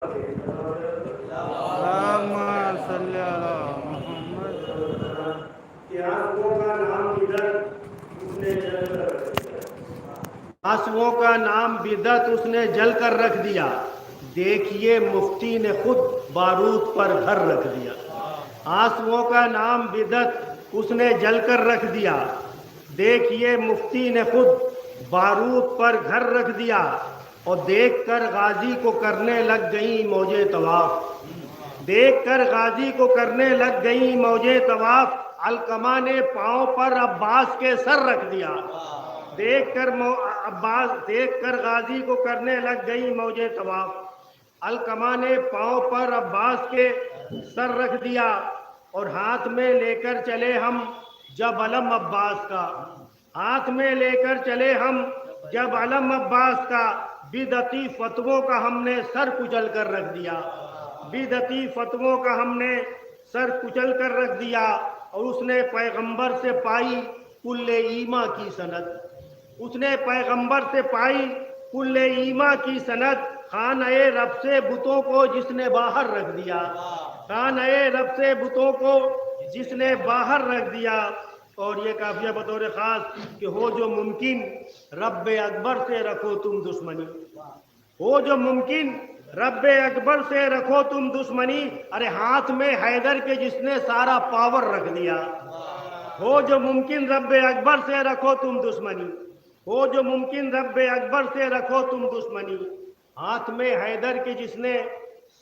اللہم صلی علی محمد۔ آنسوؤں کا نام بدعت اس نے جل کر رکھ دیا، دیکھیے مفتی نے خود بارود پر گھر رکھ دیا۔ آنسوؤں کا نام بدعت اس نے جل کر رکھ دیا، دیکھیے مفتی نے خود بارود پر گھر رکھ دیا، اور دیکھ کر غازی کو کرنے لگ گئیں موجے طواف، دیکھ کر غازی کو کرنے لگ گئیں موجے طواف، علقمہ نے پاؤں پر عباس کے سر رکھ دیا، دیکھ کر غازی کو کرنے لگ گئی موجے طواف، علقمہ نے پاؤں پر عباس کے سر رکھ دیا، اور ہاتھ میں لے کر چلے ہم جب علم عباس کا، ہاتھ میں لے کر چلے ہم جب علم عباس کا، بدعتی فتووں کا ہم نے سر کچل کر رکھ دیا، بدعتی فتووں کا ہم نے سر کچل کر رکھ دیا، اور اس نے پیغمبر سے پائی کل ایما کی سند، اس نے پیغمبر سے پائی کل ایما کی سند، خانہ رب سے بتوں کو جس نے باہر رکھ دیا، خانہ رب سے بتوں کو جس نے باہر رکھ دیا۔ اور یہ کافیہ بطور خاص کہ ہو جو ممکن رب اکبر سے رکھو تم دشمنی، ہو جو ممکن رب اکبر سے رکھو تم دشمنی، ارے ہاتھ میں حیدر کے جس نے سارا پاور رکھ دیا، ہو جو ممکن رب اکبر سے رکھو تم دشمنی، ہو جو ممکن رب اکبر سے رکھو تم دشمنی، ہاتھ میں حیدر کے جس نے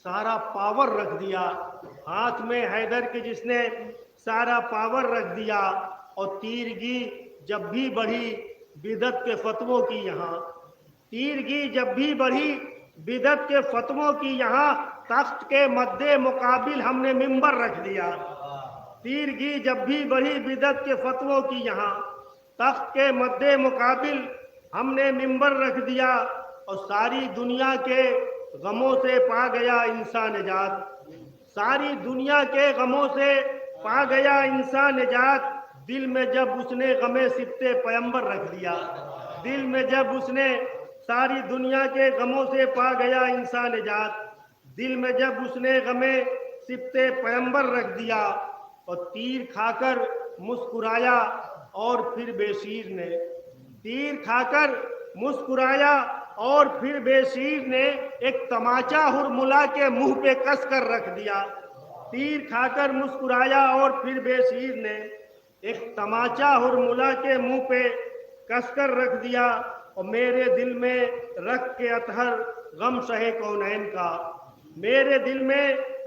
سارا پاور رکھ دیا، ہاتھ میں حیدر کے جس نے سارا پاور رکھ دیا، اور تیرگی جب بھی بڑھی بدعت کے فتووں کی یہاں، تیرگی جب بھی بڑھی بدعت کے فتووں کی یہاں، تخت کے مد مقابل ہم نے منبر رکھ دیا، تیرگی جب بھی بڑھی بدعت کے فتووں کی یہاں، تخت کے مد مقابل ہم نے منبر رکھ دیا، اور ساری دنیا کے غموں سے پا گیا انسان نجات، ساری دنیا کے غموں سے پا گیا انسان نجات، دل میں جب اس نے غم سبت پیمبر رکھ دیا، دل میں جب اس نے ساری دنیا کے غموں سے پا گیا انسان نجات، دل میں جب اس نے غم سبت پیمبر رکھ دیا، اور تیر کھا کر مسکرایا اور پھر بے شیر نے، تیر کھا کر مسکرایا اور پھر بے شیر نے ایک تماچا ہرملا کے منہ پہ کس کر رکھ دیا، تیر کھا کر مسکرایا اور پھر بے شیر نے ایک تماچا ہرملا کے منہ پہ کس کر رکھ دیا، اور میرے دل میں رکھ کے اطہر غم شہ کونین کا، میرے دل میں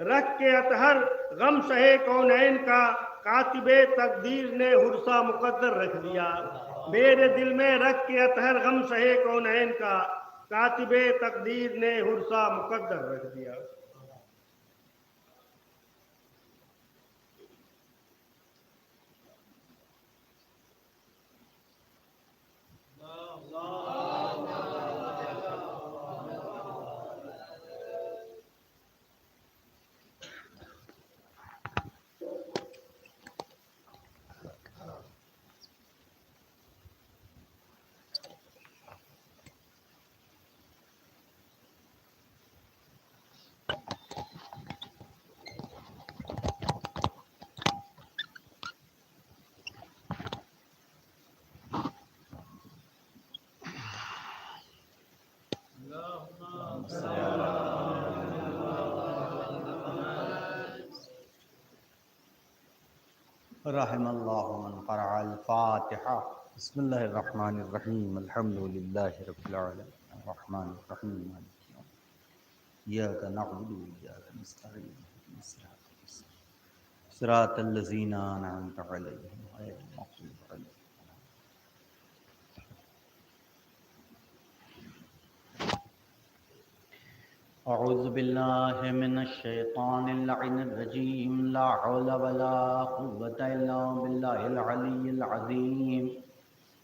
رکھ کے اطہر غم شہ کونین کا، کاتب تقدیر نے حرصہ مقدر رکھ دیا، میرے دل میں رکھ کے اطہر غم شہ کونین کا، کاتب تقدیر نے حرصہ مقدر رکھ دیا۔ رحم اللہ من قرأ الفاتحہ۔ بسم اللہ الرحمن الرحیم، الحمد للہ رب العالمین، الرحمن الرحیم، مالک یوم الدین، ایاک نعبد و ایاک نستعین، اہدنا الصراط المستقیم، صراط الذین انعمت علیہم غیر المغضوب علیہم۔ اعوذ باللہ من الشیطان اللعین الرجیم، لا حول ولا قوة الا باللہ العلی العظیم،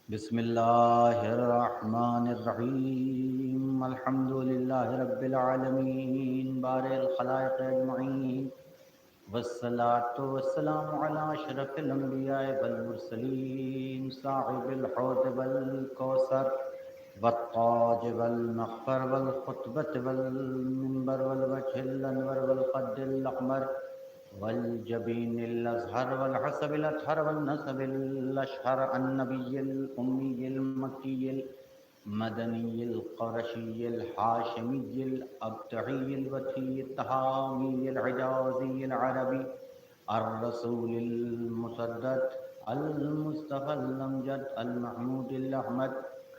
بسم اللہ الرحمن الرحیم، الحمد للہ رب العالمین، بارئ الخلائق اجمعین، والصلاة والسلام علی اشرف الانبیاء والمرسلین، صاحب الحوض والکوثر، والتاج والمغفر والخطبة والمنبر والوجه الأنور والقد الأقمر والجبين الأزهر والحسب الأطهر والنسب الأشهر النبي الأمي المكي المدني القرشي الحاشمي الأبتعي الوتي التهامي العجازي العربي الرسول المسدد المصطفى الأمجد المحمود الأحمد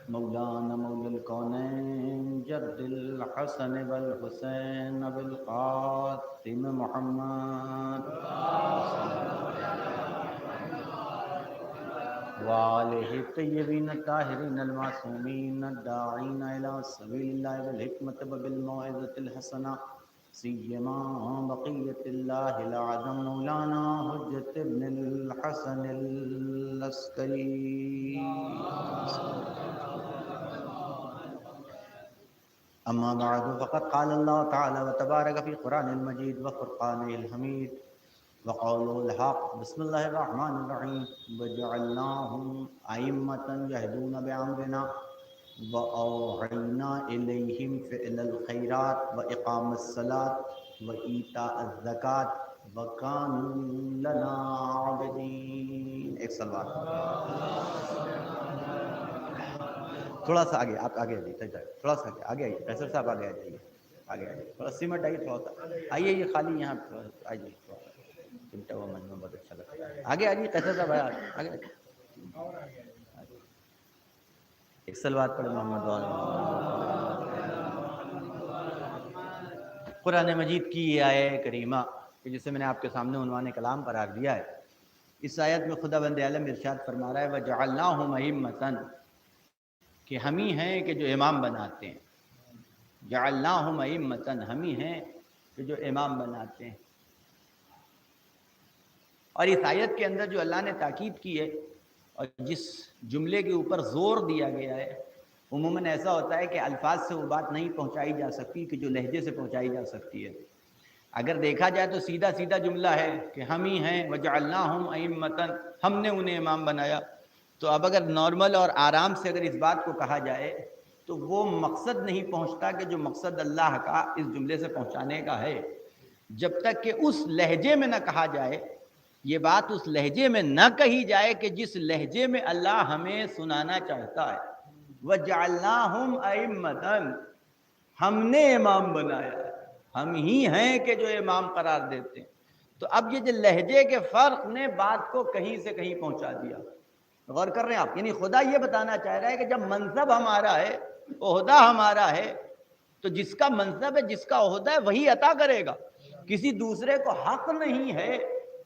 مولانا مولى الكونين جد الحسن والحسين بالقاسم محمد وآله الطيبين الطاهرين المعصومين الداعين إلى سبيل الله بالحكمة وبالموعظة الحسنة سيما بقية الله الأعظم مولانا حجة ابن الحسن العسكري. أما بعد فقد قال الله تعالى وتبارك في قرآن المجيد وفرقانه الحميد وقوله الحق بسم الله الرحمن الرحيم وجعلناهم أئمة يهدون بأمرنا وأوحينا إليهم فعل الخيرات وإقام الصلاة وإيتاء الزكاة وكانوا لنا عابدين. ایک سلوات تھوڑا سا آگے، آپ آگے آئیے، تھوڑا سا آگے آئیے، فیصل صاحب آگے آ جائیے، آگے آئیے، تھوڑا سیمٹ آئیے، تھوڑا سا آئیے، یہ خالی یہاں آئیے، چمٹا ہوا مجموعہ بہت اچھا لگتا ہے. آگے آئیے فیصل صاحب، آگے ایک سلوات پڑھے محمد وال. قرآن مجید کی یہ آیت کریمہ کہ جسے میں نے آپ کے سامنے عنوان کلام قرار دیا ہے، اس آیت میں خدا بند عالم ارشاد فرما رہا ہے وَجَعَلْنَاهُمْ أَئِمَّةً، کہ ہم ہی ہیں کہ جو امام بناتے ہیں. جعلناہم ائمۃ، ہم ہی ہیں کہ جو امام بناتے ہیں. اور اس آیت کے اندر جو اللہ نے تاکید کی ہے اور جس جملے کے اوپر زور دیا گیا ہے، عموماً ایسا ہوتا ہے کہ الفاظ سے وہ بات نہیں پہنچائی جا سکتی کہ جو لہجے سے پہنچائی جا سکتی ہے. اگر دیکھا جائے تو سیدھا سیدھا جملہ ہے کہ ہم ہی ہیں وجعلناہم ائمۃ، ہم نے انہیں امام بنایا. تو اب اگر نارمل اور آرام سے اگر اس بات کو کہا جائے تو وہ مقصد نہیں پہنچتا کہ جو مقصد اللہ کا اس جملے سے پہنچانے کا ہے، جب تک کہ اس لہجے میں نہ کہا جائے، یہ بات اس لہجے میں نہ کہی جائے کہ جس لہجے میں اللہ ہمیں سنانا چاہتا ہے. وَجَعَلْنَاهُمْ أَئِمَّةً، ہم نے امام بنایا، ہم ہی ہیں کہ جو امام قرار دیتے ہیں. تو اب یہ جو لہجے کے فرق نے بات کو کہیں سے کہیں پہنچا دیا. غور کر رہے ہیں آپ؟ یعنی خدا یہ بتانا چاہ رہا ہے کہ جب منصب ہمارا ہے، عہدہ ہمارا ہے، تو جس کا منصب ہے، جس کا عہدہ ہے، وہی عطا کرے گا. کسی دوسرے کو حق نہیں ہے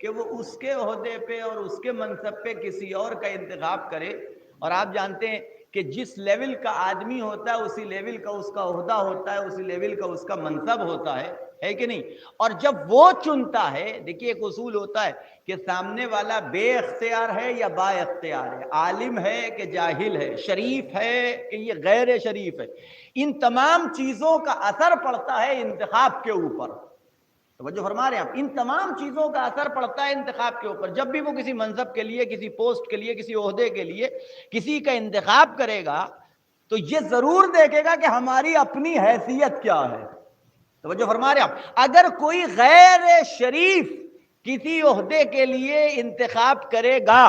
کہ وہ اس کے عہدے پہ اور اس کے منصب پہ کسی اور کا انتخاب کرے. اور آپ جانتے ہیں کہ جس لیول کا آدمی ہوتا ہے اسی لیول کا اس کا عہدہ ہوتا ہے، اسی لیول کا اس کا منصب ہوتا ہے کہ نہیں؟ اور جب وہ چنتا ہے، دیکھیے ایک اصول ہوتا ہے کہ سامنے والا بے اختیار ہے یا با اختیار ہے، عالم ہے کہ جاہل ہے، شریف ہے کہ یہ غیر شریف ہے، ان تمام چیزوں کا اثر پڑتا ہے انتخاب کے اوپر. توجہ فرما رہے ہیں آپ؟ ان تمام چیزوں کا اثر پڑتا ہے انتخاب کے اوپر. جب بھی وہ کسی منصب کے لیے، کسی پوسٹ کے لیے، کسی عہدے کے لیے کسی کا انتخاب کرے گا تو یہ ضرور دیکھے گا کہ ہماری اپنی حیثیت کیا ہے. توجہ فرما رہے ہیں آپ؟ اگر کوئی غیر شریف کسی عہدے کے لیے انتخاب کرے گا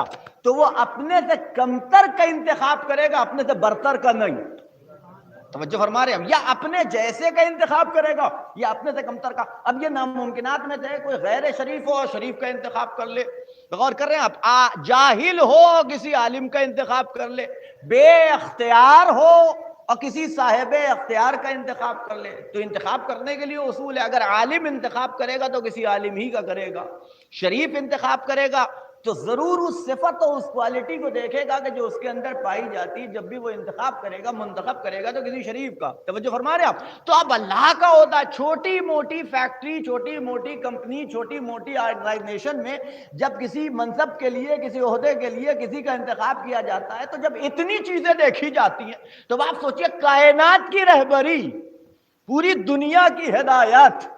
تو وہ اپنے سے کمتر کا انتخاب کرے گا، اپنے سے برتر کا نہیں. توجہ فرما رہے ہیں ہم؟ یا اپنے جیسے کا انتخاب کرے گا یا اپنے سے کمتر کا. اب یہ ناممکنات میں سے کوئی غیر شریف ہو اور شریف کا انتخاب کر لے. غور کر رہے ہیں آپ؟ جاہل ہو کسی عالم کا انتخاب کر لے، بے اختیار ہو اور کسی صاحب اختیار کا انتخاب کر لے. تو انتخاب کرنے کے لیے اصول ہے، اگر عالم انتخاب کرے گا تو کسی عالم ہی کا کرے گا، شریف انتخاب کرے گا تو ضرور اس صفت اور اس کوالٹی کو دیکھے گا کہ جو اس کے اندر پائی جاتی. جب بھی وہ انتخاب کرے گا، منتخب کرے گا تو کسی شریف کا. توجہ فرما رہے ہیں آپ؟ تو اب اللہ کا ہوتا ہے چھوٹی موٹی فیکٹری، چھوٹی موٹی کمپنی، چھوٹی موٹی آرگنائزیشن میں جب کسی منصب کے لیے، کسی عہدے کے لیے کسی کا انتخاب کیا جاتا ہے تو جب اتنی چیزیں دیکھی جاتی ہیں تو آپ سوچئے کائنات کی رہبری، پوری دنیا کی ہدایت.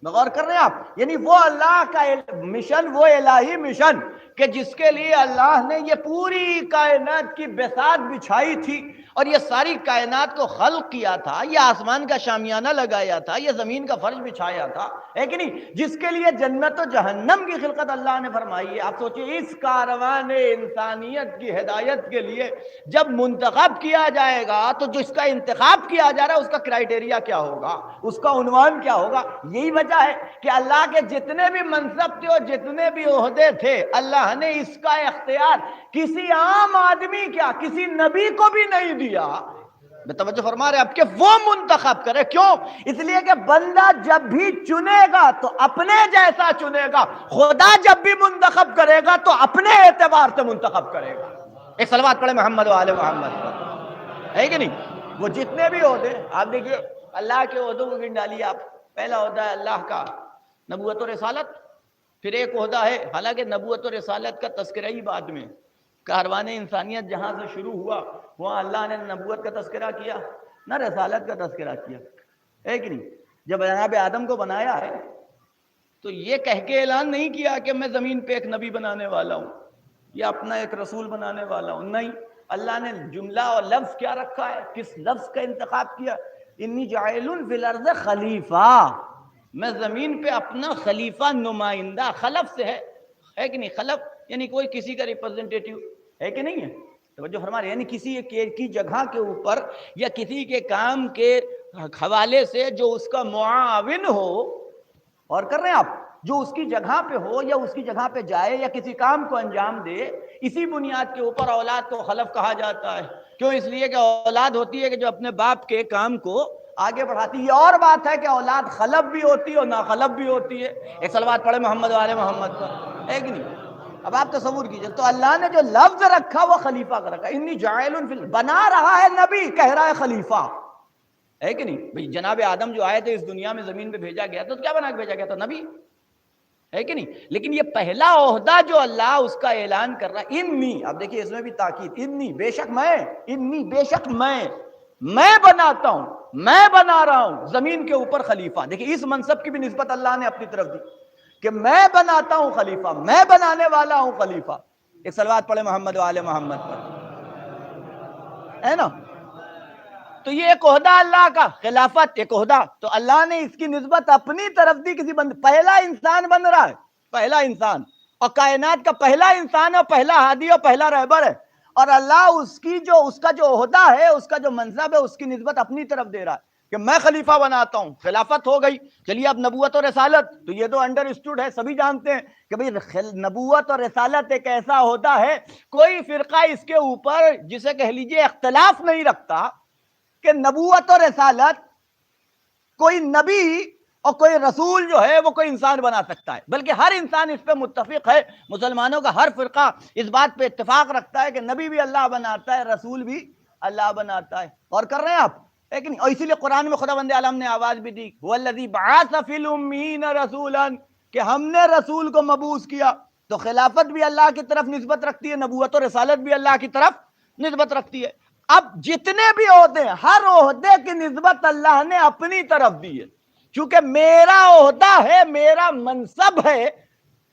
غور کر رہے ہیں آپ؟ یعنی وہ اللہ کا مشن، وہ الہی مشن کہ جس کے لیے اللہ نے یہ پوری کائنات کی بساط بچھائی تھی اور یہ ساری کائنات کو خلق کیا تھا، یہ آسمان کا شامیانہ لگایا تھا، یہ زمین کا فرش بچھایا تھا، ہے کہ نہیں؟ جس کے لیے جنت و جہنم کی خلقت اللہ نے فرمائی ہے۔ آپ سوچئے اس کاروان انسانیت کی ہدایت کے لیے جب منتخب کیا جائے گا تو جو اس کا انتخاب کیا جا رہا ہے اس کا کرائیٹیریا کیا ہوگا، اس کا عنوان کیا ہوگا؟ یہی وجہ ہے کہ اللہ کے جتنے بھی منصب تھے اور جتنے بھی عہدے تھے، اللہ نے اس کا اختیار کسی عام آدمی کیا، کسی نبی کو بھی نہیں دیا۔ توجہ فرما رہے اب کہ وہ منتخب کرے، کیوں؟ اس لیے کہ بندہ جب بھی چنے گا تو اپنے جیسا چنے گا، خدا جب بھی منتخب کرے گا تو اپنے اعتبار سے منتخب کرے گا۔ ایک صلوات پڑھے محمد و آل محمد پر، ہے کہ نہیں؟ وہ جتنے بھی عہدے، آپ دیکھیے اللہ کے عہدوں کو گن ڈالیے آپ۔ پہلا عہدہ ہے اللہ کا نبوت و رسالت، پھر ایک عہدہ ہے، حالانکہ نبوت و رسالت کا تذکرہ ہی بعد میں، کاروان انسانیت جہاں سے شروع ہوا وہاں اللہ نے نبوت کا تذکرہ کیا نہ رسالت کا تذکرہ کیا، ہے کہ نہیں؟ جب جناب آدم کو بنایا ہے تو یہ کہہ کے اعلان نہیں کیا کہ میں زمین پہ ایک نبی بنانے والا ہوں یا اپنا ایک رسول بنانے والا ہوں، نہیں، اللہ نے جملہ اور لفظ کیا رکھا ہے، کس لفظ کا انتخاب کیا؟ انی جاعل فی الارض خلیفہ، میں زمین پہ اپنا خلیفہ نمائندہ، خلف سے ہے کہ نہیں؟ خلف یعنی کوئی کسی کا ریپرزنٹیٹیو، ہے کہ نہیں ہے؟ توجہ فرما رہے، یعنی کسی کی جگہ کے اوپر یا کسی کے کام کے حوالے سے جو اس کا معاون ہو، اور کر رہے ہیں آپ، جو اس کی جگہ پہ ہو یا اس کی جگہ پہ جائے یا کسی کام کو انجام دے، اسی بنیاد کے اوپر اولاد کو خلف کہا جاتا ہے۔ کیوں؟ اس لیے کہ اولاد ہوتی ہے کہ جو اپنے باپ کے کام کو آگے بڑھاتی ہے۔ یہ اور بات ہے کہ اولاد خلف بھی ہوتی ہے اور ناخلف بھی ہوتی ہے۔ ایک صلوات پڑھے محمد والے محمد پر، ہے کہ نہیں؟ اب آپ تصور کیجئے، تو اللہ نے جو لفظ رکھا وہ خلیفہ کا رکھا، انی جاعل فی، بنا رہا ہے نبی، کہہ رہا ہے خلیفہ، ہے کہ نہیں؟ بھئی جناب آدم جو آئے تھے اس دنیا میں، زمین پہ بھیجا گیا تو کیا بنا کے بھیجا گیا؟ تو نبی، ہے کہ نہیں؟ لیکن یہ پہلا عہدہ جو اللہ اس کا اعلان کر رہا ہے، انی، اب دیکھیے اس میں بھی تاکید، انی بے شک میں، انی بے شک میں بناتا ہوں، میں بنا رہا ہوں زمین کے اوپر خلیفہ۔ دیکھیے اس منصب کی بھی نسبت اللہ نے اپنی طرف دی کہ میں بناتا ہوں خلیفہ، میں بنانے والا ہوں خلیفہ۔ ایک صلوات پڑھے محمد و آل محمد پر، ہے نا؟ تو یہ ایک عہدہ اللہ کا، خلافت ایک عہدہ، تو اللہ نے اس کی نسبت اپنی طرف دی کسی بندے، پہلا انسان بن رہا ہے، پہلا انسان، اور کائنات کا پہلا انسان اور پہلا ہادی اور پہلا رہبر ہے، اور اللہ اس کا جو عہدہ ہے، اس کا جو منصب ہے، اس کی نسبت اپنی طرف دے رہا ہے کہ میں خلیفہ بناتا ہوں۔ خلافت ہو گئی، چلیے اب نبوت اور رسالت، تو یہ تو انڈرسٹوڈ ہے، سبھی جانتے ہیں کہ بھئی نبوت اور رسالت ایک ایسا عہدہ ہے، کوئی فرقہ اس کے اوپر جسے کہہ لیجئے اختلاف نہیں رکھتا کہ نبوت اور رسالت کوئی نبی اور کوئی رسول جو ہے وہ کوئی انسان بنا سکتا ہے، بلکہ ہر انسان اس پہ متفق ہے۔ مسلمانوں کا ہر فرقہ اس بات پہ اتفاق رکھتا ہے کہ نبی بھی اللہ بناتا ہے، رسول بھی اللہ بناتا ہے، اور کر رہے ہیں آپ، لیکن اور اسی لیے قرآن میں خداوند عالم نے آواز بھی دی، وَالَّذِي بَعَثَ فِي الْأُمِّيِّينَ رَسُولًا، کہ ہم نے رسول کو مبعوث کیا۔ تو خلافت بھی اللہ کی طرف نسبت رکھتی ہے، نبوت و رسالت بھی اللہ کی طرف نسبت رکھتی ہے۔ اب جتنے بھی عہدے ہیں، ہر عہدے کی نسبت اللہ نے اپنی طرف دی ہے، چونکہ میرا عہدہ ہے، میرا منصب ہے،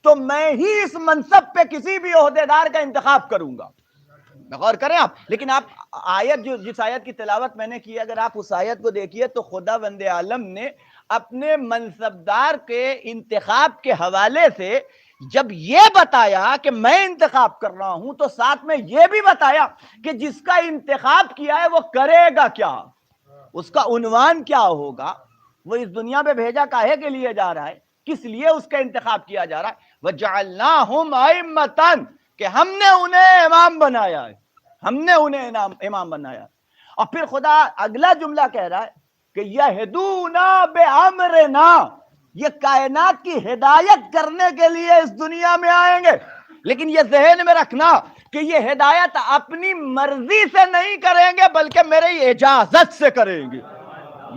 تو میں ہی اس منصب پہ کسی بھی عہدے دار کا انتخاب کروں گا۔ غور کریں آپ، لیکن آپ آیت جس آیت کی تلاوت میں نے کی، اگر آپ اس آیت کو دیکھیے تو خداوند عالم نے اپنے منصبدار کے انتخاب کے حوالے سے جب یہ بتایا کہ میں انتخاب کر رہا ہوں، تو ساتھ میں یہ بھی بتایا کہ جس کا انتخاب کیا ہے وہ کرے گا کیا، اس کا عنوان کیا ہوگا، وہ اس دنیا پہ بھیجا کاہے کے لیے جا رہا ہے، کس لیے اس کا انتخاب کیا جا رہا ہے۔ وَجَعَلْنَاهُمْ أَئِمَّةً، کہ ہم نے انہیں امام بنایا ہے، ہم نے انہیں امام بنایا ہے۔ اور پھر خدا اگلا جملہ کہہ رہا ہے کہ یہدونا بامرنا، یہ کائنات کی ہدایت کرنے کے لیے اس دنیا میں آئیں گے، لیکن یہ ذہن میں رکھنا کہ یہ ہدایت اپنی مرضی سے نہیں کریں گے بلکہ میری اجازت سے کریں گے۔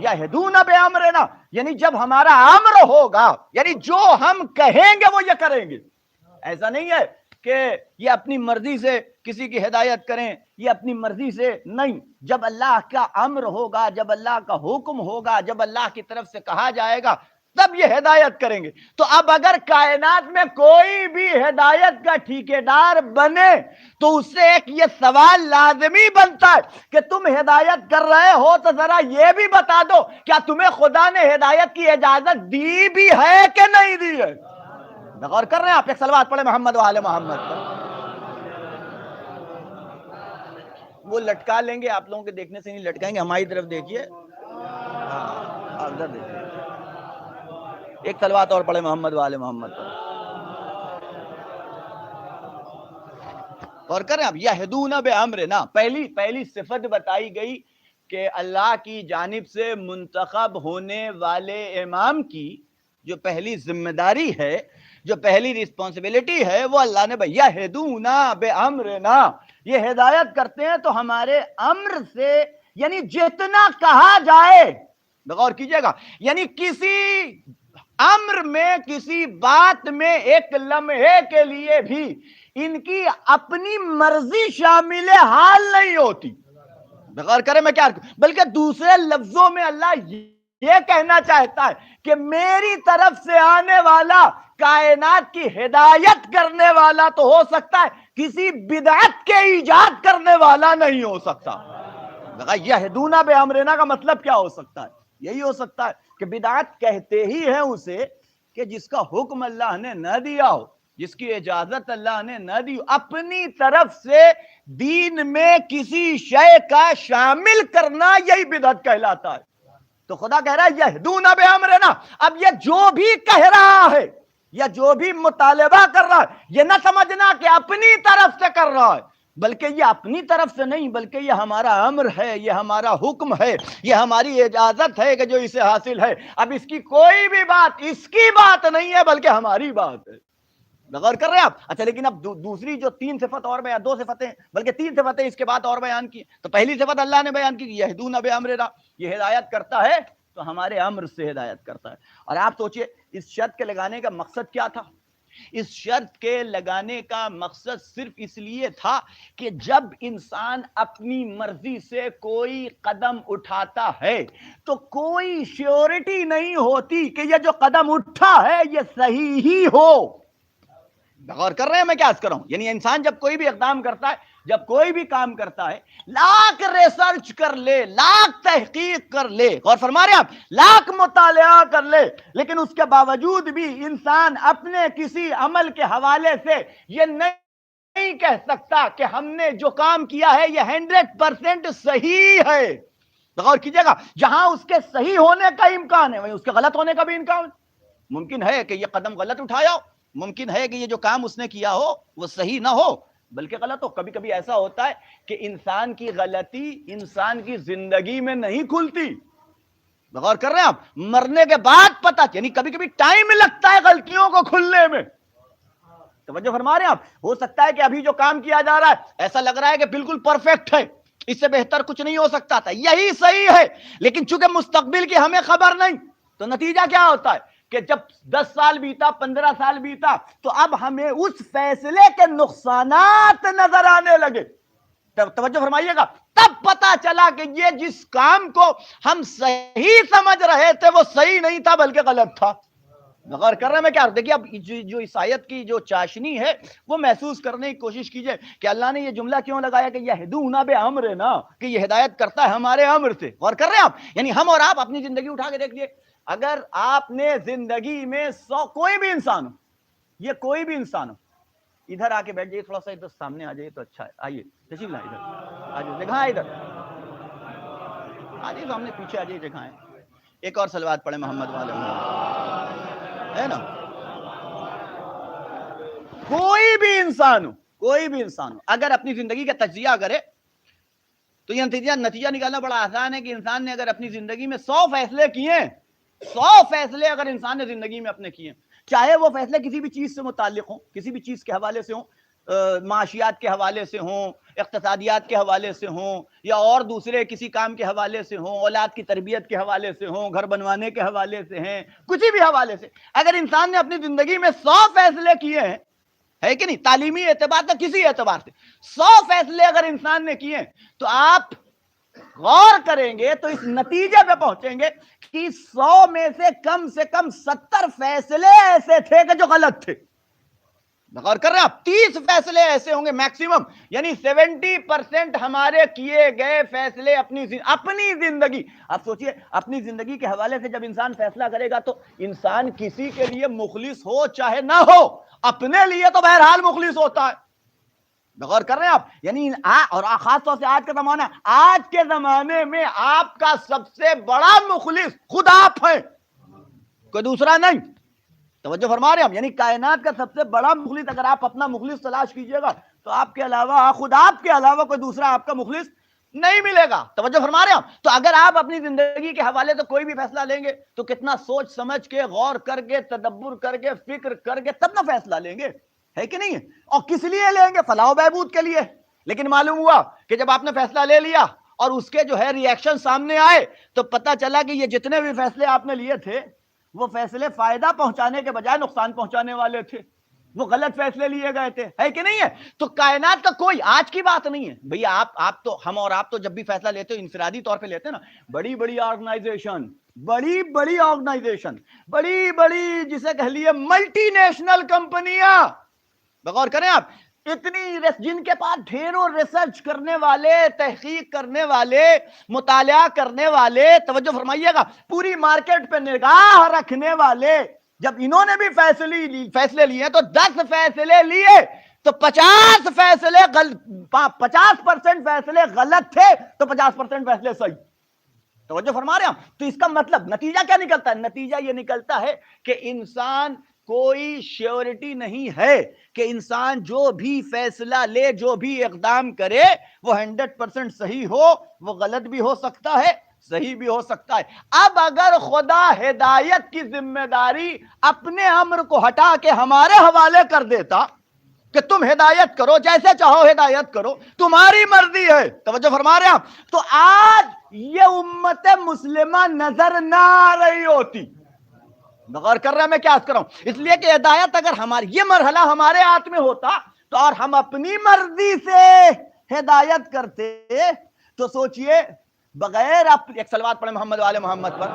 یہدونا بامرنا یعنی جب ہمارا امر ہوگا، یعنی جو ہم کہیں گے وہ یہ کریں گے۔ ایسا نہیں ہے کہ یہ اپنی مرضی سے کسی کی ہدایت کریں، یہ اپنی مرضی سے نہیں، جب اللہ کا امر ہوگا، جب اللہ کا حکم ہوگا، جب اللہ کی طرف سے کہا جائے گا تب یہ ہدایت کریں گے. تو اب اگر کائنات میں کوئی بھی ہدایت کا ٹھیکیدار بنے تو اس سے ایک یہ سوال لازمی بنتا ہے کہ تم ہدایت کر رہے ہو تو ذرا یہ بھی بتا دو کیا تمہیں خدا نے ہدایت کی اجازت دی بھی ہے کہ نہیں دی ہے. غور کر رہے ہیں آپ؟ ایک صلوات پڑھیں محمد و آل محمد پر. وہ لٹکا لیں گے، آپ لوگوں کے دیکھنے سے نہیں لٹکائیں گے، ہماری طرف دیکھیے. ہاں ادھر دیکھیے. ایک صلوات اور پڑھے محمد و آل محمد پر. اور کریں اب یہدون بامرنا، پہلی صفت بتائی گئی کہ اللہ کی جانب سے منتخب ہونے والے امام کی جو پہلی ذمہ داری ہے، جو پہلی رسپانسبلٹی ہے، وہ اللہ نے یہدون بامرنا، یہ ہدایت کرتے ہیں تو ہمارے امر سے، یعنی جتنا کہا جائے، غور کیجئے گا، یعنی کسی امر میں، کسی بات میں ایک لمحے کے لیے بھی ان کی اپنی مرضی شامل حال نہیں ہوتی. غور کریں میں کیا، بلکہ دوسرے لفظوں میں اللہ یہ کہنا چاہتا ہے کہ میری طرف سے آنے والا کائنات کی ہدایت کرنے والا تو ہو سکتا ہے، کسی بدعت کے ایجاد کرنے والا نہیں ہو سکتا. یہدون بامرنا کا مطلب کیا ہو سکتا ہے؟ یہی ہو سکتا ہے کہ بدعت کہتے ہی ہیں اسے کہ جس کا حکم اللہ نے نہ دیا ہو، جس کی اجازت اللہ نے نہ دی ہو، اپنی طرف سے دین میں کسی شے کا شامل کرنا، یہی بدعت کہلاتا ہے. تو خدا کہہ رہا ہے یہدون بامرنا. اب یہ جو بھی کہہ رہا ہے یا جو بھی مطالبہ کر رہا ہے، یہ نہ سمجھنا کہ اپنی طرف سے کر رہا ہے، بلکہ یہ اپنی طرف سے نہیں، بلکہ یہ ہمارا امر ہے، یہ ہمارا حکم ہے، یہ ہماری اجازت ہے کہ جو اسے حاصل ہے. اب اس کی کوئی بھی بات اس کی بات نہیں ہے، بلکہ ہماری بات ہے. غور کر رہے ہیں آپ؟ اچھا، لیکن اب دوسری جو تین صفت اور بیان، دو صفتیں بلکہ تین صفتیں اس کے بعد اور بیان کی. تو پہلی صفت اللہ نے بیان کی یہدون بامرنا، یہ ہدایت کرتا ہے تو ہمارے امر سے ہدایت کرتا ہے. اور آپ سوچئے اس شرط کے لگانے کا مقصد کیا تھا؟ اس شرط کے لگانے کا مقصد صرف اس لیے تھا کہ جب انسان اپنی مرضی سے کوئی قدم اٹھاتا ہے تو کوئی شیورٹی نہیں ہوتی کہ یہ جو قدم اٹھا ہے یہ صحیح ہی ہو. غور کر رہے ہیں میں کیا عرض کر رہا ہوں؟ یعنی انسان جب کوئی بھی اقدام کرتا ہے، جب کوئی بھی کام کرتا ہے، لاکھ ریسرچ کر لے، لاکھ تحقیق کر لے، غور فرما رہے ہیں آپ، لاکھ مطالعہ کر لے، لیکن اس کے باوجود بھی انسان اپنے کسی عمل کے حوالے سے یہ نہیں کہہ سکتا کہ ہم نے جو کام کیا ہے یہ 100% صحیح ہے. غور کیجئے گا، جہاں اس کے صحیح ہونے کا امکان ہے وہیں اس کے غلط ہونے کا بھی امکان ہے. ممکن ہے کہ یہ قدم غلط اٹھایا ہو، ممکن ہے کہ یہ جو کام اس نے کیا ہو وہ صحیح نہ ہو بلکہ غلط ہو. کبھی کبھی ایسا ہوتا ہے کہ انسان کی غلطی انسان کی زندگی میں نہیں کھلتی. غور کر رہے ہیں آپ؟ مرنے کے بعد پتہ، یعنی کبھی کبھی ٹائم لگتا ہے غلطیوں کو کھلنے میں. توجہ فرما رہے ہیں آپ؟ ہو سکتا ہے کہ ابھی جو کام کیا جا رہا ہے ایسا لگ رہا ہے کہ بالکل پرفیکٹ ہے، اس سے بہتر کچھ نہیں ہو سکتا تھا، یہی صحیح ہے، لیکن چونکہ مستقبل کی ہمیں خبر نہیں، تو نتیجہ کیا ہوتا ہے کہ جب 10 سال بیتا، 15 سال بیتا، تو اب ہمیں اس فیصلے کے نقصانات نظر آنے لگے. توجہ فرمائیے گا، تب پتا چلا کہ یہ جس کام کو ہم صحیح سمجھ رہے تھے وہ صحیح نہیں تھا بلکہ غلط تھا. غور کر رہے ہیں میں کیا؟ دیکھیے اب جو اس آیت کی جو چاشنی ہے وہ محسوس کرنے کی کوشش کیجئے کہ اللہ نے یہ جملہ کیوں لگایا کہ یہدون بامرنا، کہ یہ ہدایت کرتا ہے ہمارے امر سے. غور کر رہے ہیں آپ؟ یعنی ہم اور آپ اپنی زندگی اٹھا کے دیکھ لیے، اگر آپ نے زندگی میں کوئی بھی انسان ہو، یہ کوئی بھی انسان ہو، ادھر آ کے بیٹھ جائیے، تھوڑا سا ادھر سامنے آ جائیے تو اچھا ہے. آئیے تشریف لائیں، ادھر آ جائیے، جگہ ہے ادھر آ جائیے، سامنے پیچھے آ جائیے، جگہ ہے. ایک اور صلوات پڑھے محمد والے ہے نا. کوئی بھی انسان ہو اگر اپنی زندگی کا تجزیہ کرے تو یہ نتیجہ نکالنا بڑا آسان ہے کہ انسان نے اگر اپنی زندگی میں 100 فیصلے کیے، 100 فیصلے اگر انسان نے زندگی میں اپنے کیے، چاہے وہ فیصلے کسی بھی چیز سے متعلق ہوں، کسی بھی چیز کے حوالے سے ہوں، معاشیات کے حوالے سے ہوں، اقتصادیات کے حوالے سے ہوں، یا اور دوسرے کسی کام کے حوالے سے ہوں، اولاد کی تربیت کے حوالے سے ہوں، گھر بنوانے کے حوالے سے ہیں، کسی بھی حوالے سے اگر انسان نے اپنی زندگی میں 100 فیصلے کیے ہیں، ہے کہ نہیں، تعلیمی اعتبار سے، کسی اعتبار سے 100 فیصلے اگر انسان نے کیے تو آپ غور کریں گے تو اس نتیجے پہ پہنچیں گے کہ 100 میں سے کم 70 فیصلے ایسے تھے کہ جو غلط تھے. غور کر رہے ہیں آپ, 30 فیصلے ایسے ہوں گے میکسیمم, یعنی 70% ہمارے کیے گئے فیصلے اپنی زندگی. آپ سوچئے اپنی زندگی کے حوالے سے جب انسان فیصلہ کرے گا تو انسان کسی کے لیے مخلص ہو چاہے نہ ہو, اپنے لیے تو بہرحال مخلص ہوتا ہے. غور کر رہے ہیں آپ, یعنی اور خاص طور سے آج کا زمانہ, آج کے زمانے میں آپ کا سب سے بڑا مخلص خود آپ ہیں, کوئی دوسرا نہیں. توجہ فرما رہے ہیں ہم, یعنی کائنات کا سب سے بڑا مخلص اگر آپ اپنا مخلص تلاش کیجئے گا تو آپ کے علاوہ, خود آپ کے علاوہ کوئی دوسرا آپ کا مخلص نہیں ملے گا. توجہ فرما رہے ہیں ہم. تو اگر آپ اپنی زندگی کے حوالے سے کوئی بھی فیصلہ لیں گے تو کتنا سوچ سمجھ کے, غور کر کے, تدبر کر کے, فکر کر کے تب نہ فیصلہ لیں گے, ہے کہ نہیں ہے؟ اور کس لیے لیں گے؟ فلاح و بہبود کے لیے. لیکن معلوم ہوا کہ جب آپ نے فیصلہ لے لیا اور اس کے جو ہے ری ایکشن سامنے آئے تو پتہ چلا کہ یہ جتنے بھی فیصلے آپ نے لیے تھے وہ فیصلے فائدہ پہنچانے کے بجائے نقصان پہنچانے والے تھے, وہ غلط فیصلے لیے گئے تھے, ہے کہ نہیں ہے؟ تو کائنات کا کوئی, آج کی بات نہیں ہے بھئی, آپ تو, ہم اور آپ تو جب بھی فیصلہ لیتے ہو انفرادی طور پہ لیتے ہیں نا, بڑی بڑی آرگنائزیشن, بڑی بڑی جسے کہہ لیے ملٹی نیشنل کمپنیاں, غور کریں آپ, اتنی جن کے پاس ڈھیروں ریسرچ کرنے والے, تحقیق کرنے والے, مطالعہ کرنے والے, توجہ فرمائیے گا, پوری مارکیٹ پہ نگاہ رکھنے والے, جب انہوں نے بھی فیصلے لیے تو 10 فیصلے لیے تو 50% فیصلے غلط تھے تو 50% فیصلے صحیح. توجہ فرما رہے ہیں. تو اس کا مطلب نتیجہ کیا نکلتا ہے؟ نتیجہ یہ نکلتا ہے کہ انسان, کوئی شیورٹی نہیں ہے کہ انسان جو بھی فیصلہ لے, جو بھی اقدام کرے وہ 100% صحیح ہو, وہ غلط بھی ہو سکتا ہے, صحیح بھی ہو سکتا ہے. اب اگر خدا ہدایت کی ذمہ داری اپنے امر کو ہٹا کے ہمارے حوالے کر دیتا کہ تم ہدایت کرو, جیسے چاہو ہدایت کرو, تمہاری مرضی ہے, توجہ فرما رہے ہیں آپ, تو آج یہ امت مسلمہ نظر نہ آ رہی ہوتی. غور کر رہا ہے میں کیا کر رہا ہوں؟ اس لیے کہ ہدایت اگر ہماری, یہ مرحلہ ہمارے ہاتھ میں ہوتا تو اور ہم اپنی مرضی سے ہدایت کرتے تو سوچئے بغیر ایک صلوات پڑھیں محمد والے محمد پر,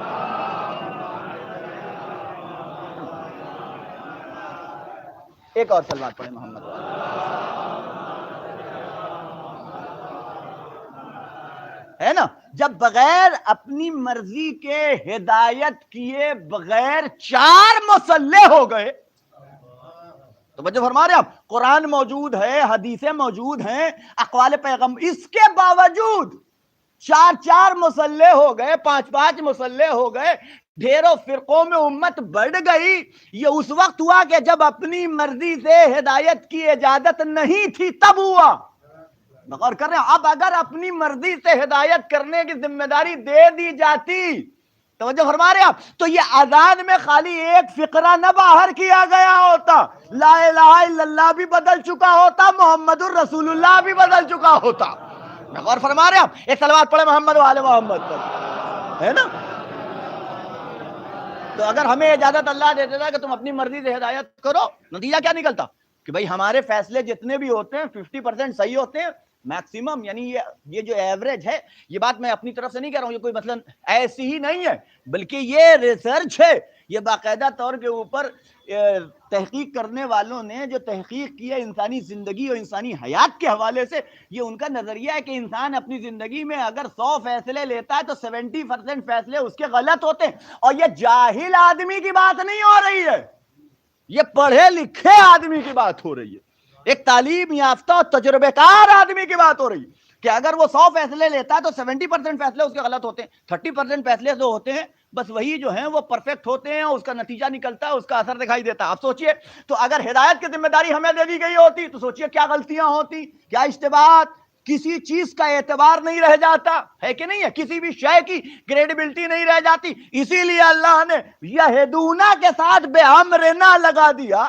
ایک اور صلوات پڑھیں محمد والے, ہے نا, جب بغیر اپنی مرضی کے ہدایت کیے بغیر 4 مسلح ہو گئے, توجہ فرما رہے ہیں آپ, قرآن موجود ہے, حدیثیں موجود ہیں, اقوال پیغمبر, اس کے باوجود 4 مسلح ہو گئے, 5 مسلح ہو گئے, ڈھیروں فرقوں میں امت بڑھ گئی. یہ اس وقت ہوا کہ جب اپنی مرضی سے ہدایت کی اجازت نہیں تھی, تب ہوا. غور کر رہے ہیں. اب اگر اپنی مرضی سے ہدایت کرنے کی ذمہ داری دے دی جاتی, توجہ فرما رہے ہیں آپ, تو یہ اذان میں خالی ایک فقرہ نہ باہر کیا گیا ہوتا, لا الہ الا اللہ بھی بدل چکا ہوتا, محمد الرسول اللہ بھی بدل چکا ہوتا. غور فرما رہے ہیں آپ, ایک صلوات پڑھے محمد والے محمد پر, ہے نا. تو اگر ہمیں اجازت اللہ دے دیتا کہ تم اپنی مرضی سے ہدایت کرو, نتیجہ کیا نکلتا کہ بھئی ہمارے فیصلے جتنے بھی ہوتے ہیں 50% صحیح ہوتے ہیں میکسیمم, یعنی یہ جو ایوریج ہے, یہ بات میں اپنی طرف سے نہیں کہہ رہا ہوں, یہ کوئی مثلا ایسی ہی نہیں ہے, بلکہ یہ ریسرچ ہے, یہ باقاعدہ طور کے اوپر تحقیق کرنے والوں نے جو تحقیق کی ہے انسانی زندگی اور انسانی حیات کے حوالے سے, یہ ان کا نظریہ ہے کہ انسان اپنی زندگی میں اگر 100 فیصلے لیتا ہے تو 70% فیصلے اس کے غلط ہوتے ہیں. اور یہ جاہل آدمی کی بات نہیں ہو رہی ہے, یہ پڑھے لکھے آدمی کی بات ہو رہی ہے, ایک تعلیم یافتہ اور تجربے کار آدمی کی بات ہو رہی ہے کہ اگر وہ 100 فیصلے لیتا ہے تو 70% فیصلے اس کے غلط ہوتے ہیں, 30% فیصلے جو ہوتے ہیں بس وہی جو ہیں وہ پرفیکٹ ہوتے ہیں, اس کا نتیجہ نکلتا ہے, اس کا اثر دکھائی دیتا ہے. آپ سوچئے, تو اگر ہدایت کی ذمہ داری ہمیں دے دی گئی ہوتی تو سوچئے کیا غلطیاں ہوتی, کیا اشتباہات, کسی چیز کا اعتبار نہیں رہ جاتا, ہے کہ نہیں ہے, کسی بھی شے کی کریڈیبلٹی نہیں رہ جاتی. اسی لیے اللہ نے یہدونا کے ساتھ بے امرنا لگا دیا.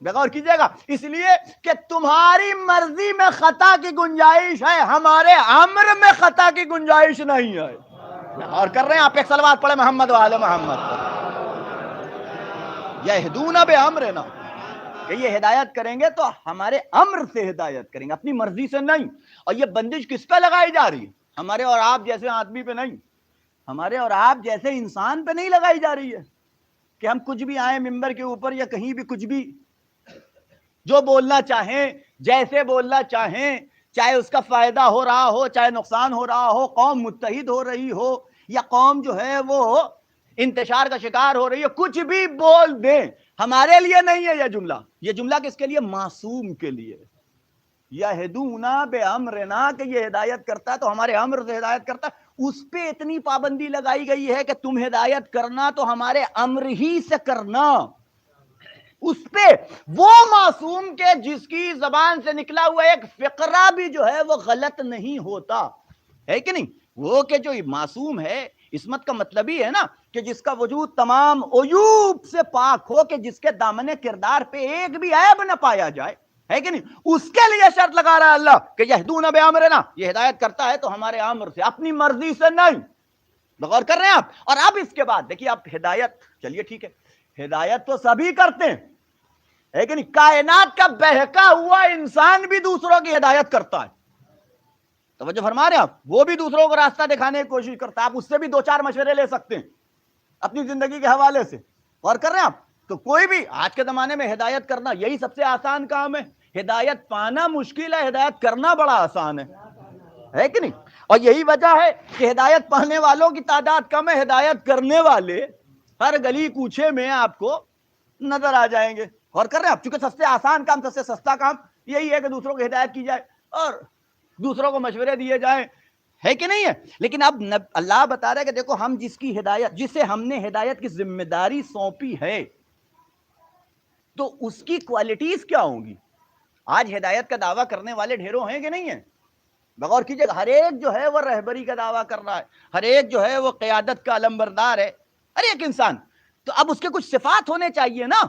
غور کیجئے گا, اس لیے کہ تمہاری مرضی میں خطا کی گنجائش ہے, ہمارے امر میں خطا کی گنجائش نہیں ہے. اور کر رہے ہیں آپ, ایک صلوات پڑھے محمد وآل محمد پر, یہدونا بے امرنا, کہ یہ ہدایت کریں گے تو ہمارے امر سے ہدایت کریں گے, اپنی مرضی سے نہیں. اور یہ بندش کس پہ لگائی جا رہی ہے؟ ہمارے اور آپ جیسے آدمی پہ نہیں، ہمارے اور آپ جیسے انسان پہ نہیں لگائی جا رہی ہے کہ ہم کچھ بھی آئیں ممبر کے اوپر یا کہیں بھی کچھ بھی جو بولنا چاہیں، جیسے بولنا چاہیں، چاہے اس کا فائدہ ہو رہا ہو چاہے نقصان ہو رہا ہو، قوم متحد ہو رہی ہو یا قوم جو ہے وہ انتشار کا شکار ہو رہی ہے، کچھ بھی بول دیں، ہمارے لیے نہیں ہے یہ جملہ۔ یہ جملہ کس کے لیے؟ معصوم کے لیے۔ یہدونا بامرنا، کہ یہ ہدایت کرتا ہے تو ہمارے امر سے ہدایت کرتا ہے، اس پہ اتنی پابندی لگائی گئی ہے کہ تم ہدایت کرنا تو ہمارے امر ہی سے کرنا۔ اس پہ وہ معصوم کے جس کی زبان سے نکلا ہوا ایک فقرہ بھی جو ہے وہ غلط نہیں ہوتا ہے کہ نہیں؟ وہ کہ جو معصوم ہے، عصمت کا مطلب ہی ہے نا کہ جس کا وجود تمام عیوب سے پاک ہو، کہ جس کے دامن کردار پہ ایک بھی عیب نہ پایا جائے، ہے کہ نہیں؟ اس کے لیے شرط لگا رہا ہے اللہ کہ یہدون بامرنا، یہ ہدایت کرتا ہے تو ہمارے امر سے، اپنی مرضی سے نہیں۔ غور کر رہے ہیں آپ؟ اور اب اس کے بعد دیکھیے، آپ ہدایت، چلیے ٹھیک ہے، ہدایت تو سبھی کرتے ہیں، ہے کہ نہیں؟ کائنات کا بہکا ہوا انسان بھی دوسروں کی ہدایت کرتا ہے، توجہ فرما رہے ہیں آپ؟ وہ بھی دوسروں کو راستہ دکھانے کی کوشش کرتا ہے، آپ اس سے بھی دو چار مشورے لے سکتے ہیں اپنی زندگی کے حوالے سے۔ غور کر رہے ہیں آپ؟ تو کوئی بھی آج کے زمانے میں ہدایت کرنا یہی سب سے آسان کام ہے۔ ہدایت پانا مشکل ہے، ہدایت کرنا بڑا آسان ہے کہ نہیں؟ اور یہی وجہ ہے کہ ہدایت پانے والوں کی تعداد کم ہے، ہدایت کرنے والے ہر گلی کوچے میں آپ کو نظر آ جائیں گے۔ غور کر رہے ہیں آپ؟ چونکہ سب سے آسان کام، سب سے سستا کام یہی ہے کہ دوسروں کو ہدایت کی جائے اور دوسروں کو مشورے دیے جائیں، ہے کہ نہیں ہے؟ لیکن اب اللہ بتا رہا ہے کہ دیکھو، ہم جس کی ہدایت، جسے ہم نے ہدایت کی ذمہ داری سونپی ہے، تو اس کی کوالٹیز کیا ہوں گی؟ آج ہدایت کا دعویٰ کرنے والے ڈھیروں ہیں کہ نہیں ہیں؟ بغور کیجئے، ہر ایک جو ہے وہ رہبری کا دعویٰ کر رہا ہے، ہر ایک جو ہے وہ قیادت کا علمبردار ہے، ہر ایک انسان۔ تو اب اس کے کچھ صفات ہونے چاہیے نا،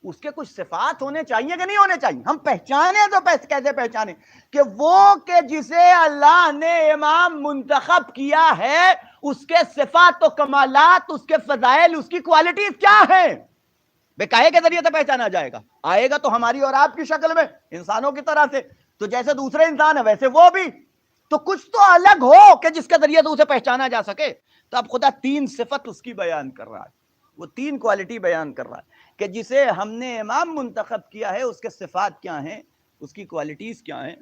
اس کے کچھ صفات ہونے چاہیے کہ نہیں ہونے چاہیے؟ ہم پہچانے تو کیسے پہچانے کہ وہ کہ جسے اللہ نے امام منتخب کیا ہے، اس کے صفات و کمالات، اس کے فضائل، اس کی کوالٹیز کیا ہیں؟ بے کہے کے ذریعے سے پہچانا جائے گا؟ آئے گا تو ہماری اور آپ کی شکل میں، انسانوں کی طرح سے، تو جیسے دوسرے انسان ہیں ویسے وہ بھی، تو کچھ تو الگ ہو کہ جس کے ذریعے سے اسے پہچانا جا سکے۔ تو اب خدا تین صفت اس کی بیان کر رہا ہے، وہ تین کوالٹی بیان کر رہا ہے کہ جسے ہم نے امام منتخب کیا ہے، اس کے صفات کیا ہیں، اس کی کوالٹیز کیا ہیں۔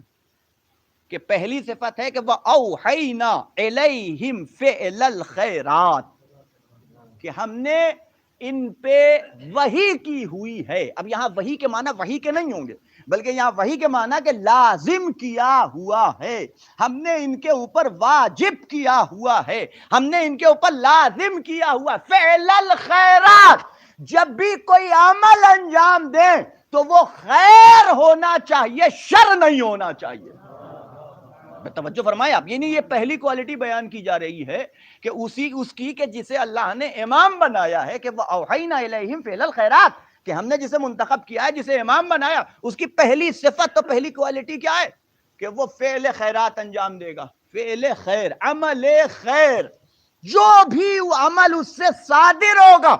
کہ پہلی صفت ہے کہ وَأَوْحَيْنَا إِلَيْهِمْ فِعْلَ الْخَيْرَاتِ، کہ ہم نے ان پہ وحی کی ہوئی ہے۔ اب یہاں وحی کے معنی وحی کے نہیں ہوں گے، بلکہ یہاں وحی کے معنی کہ لازم کیا ہوا ہے، ہم نے ان کے اوپر واجب کیا ہوا ہے، ہم نے ان کے اوپر لازم کیا ہوا۔ فعل الخیرات، جب بھی کوئی عمل انجام دیں تو وہ خیر ہونا چاہیے، شر نہیں ہونا چاہیے۔ توجہ فرمائے آپ، یعنی یہ پہلی کوالٹی بیان کی جا رہی ہے کہ اس کی کہ جسے اللہ نے امام بنایا ہے، کہ وہ اوحینا الیہم فعل الخیرات، کہ ہم نے جسے منتخب کیا ہے، جسے امام بنایا، اس کی پہلی صفت تو پہلی کوالٹی کیا ہے کہ وہ فعل خیرات انجام دے گا۔ فعل خیر، عمل خیر، جو بھی عمل اس سے صادر ہوگا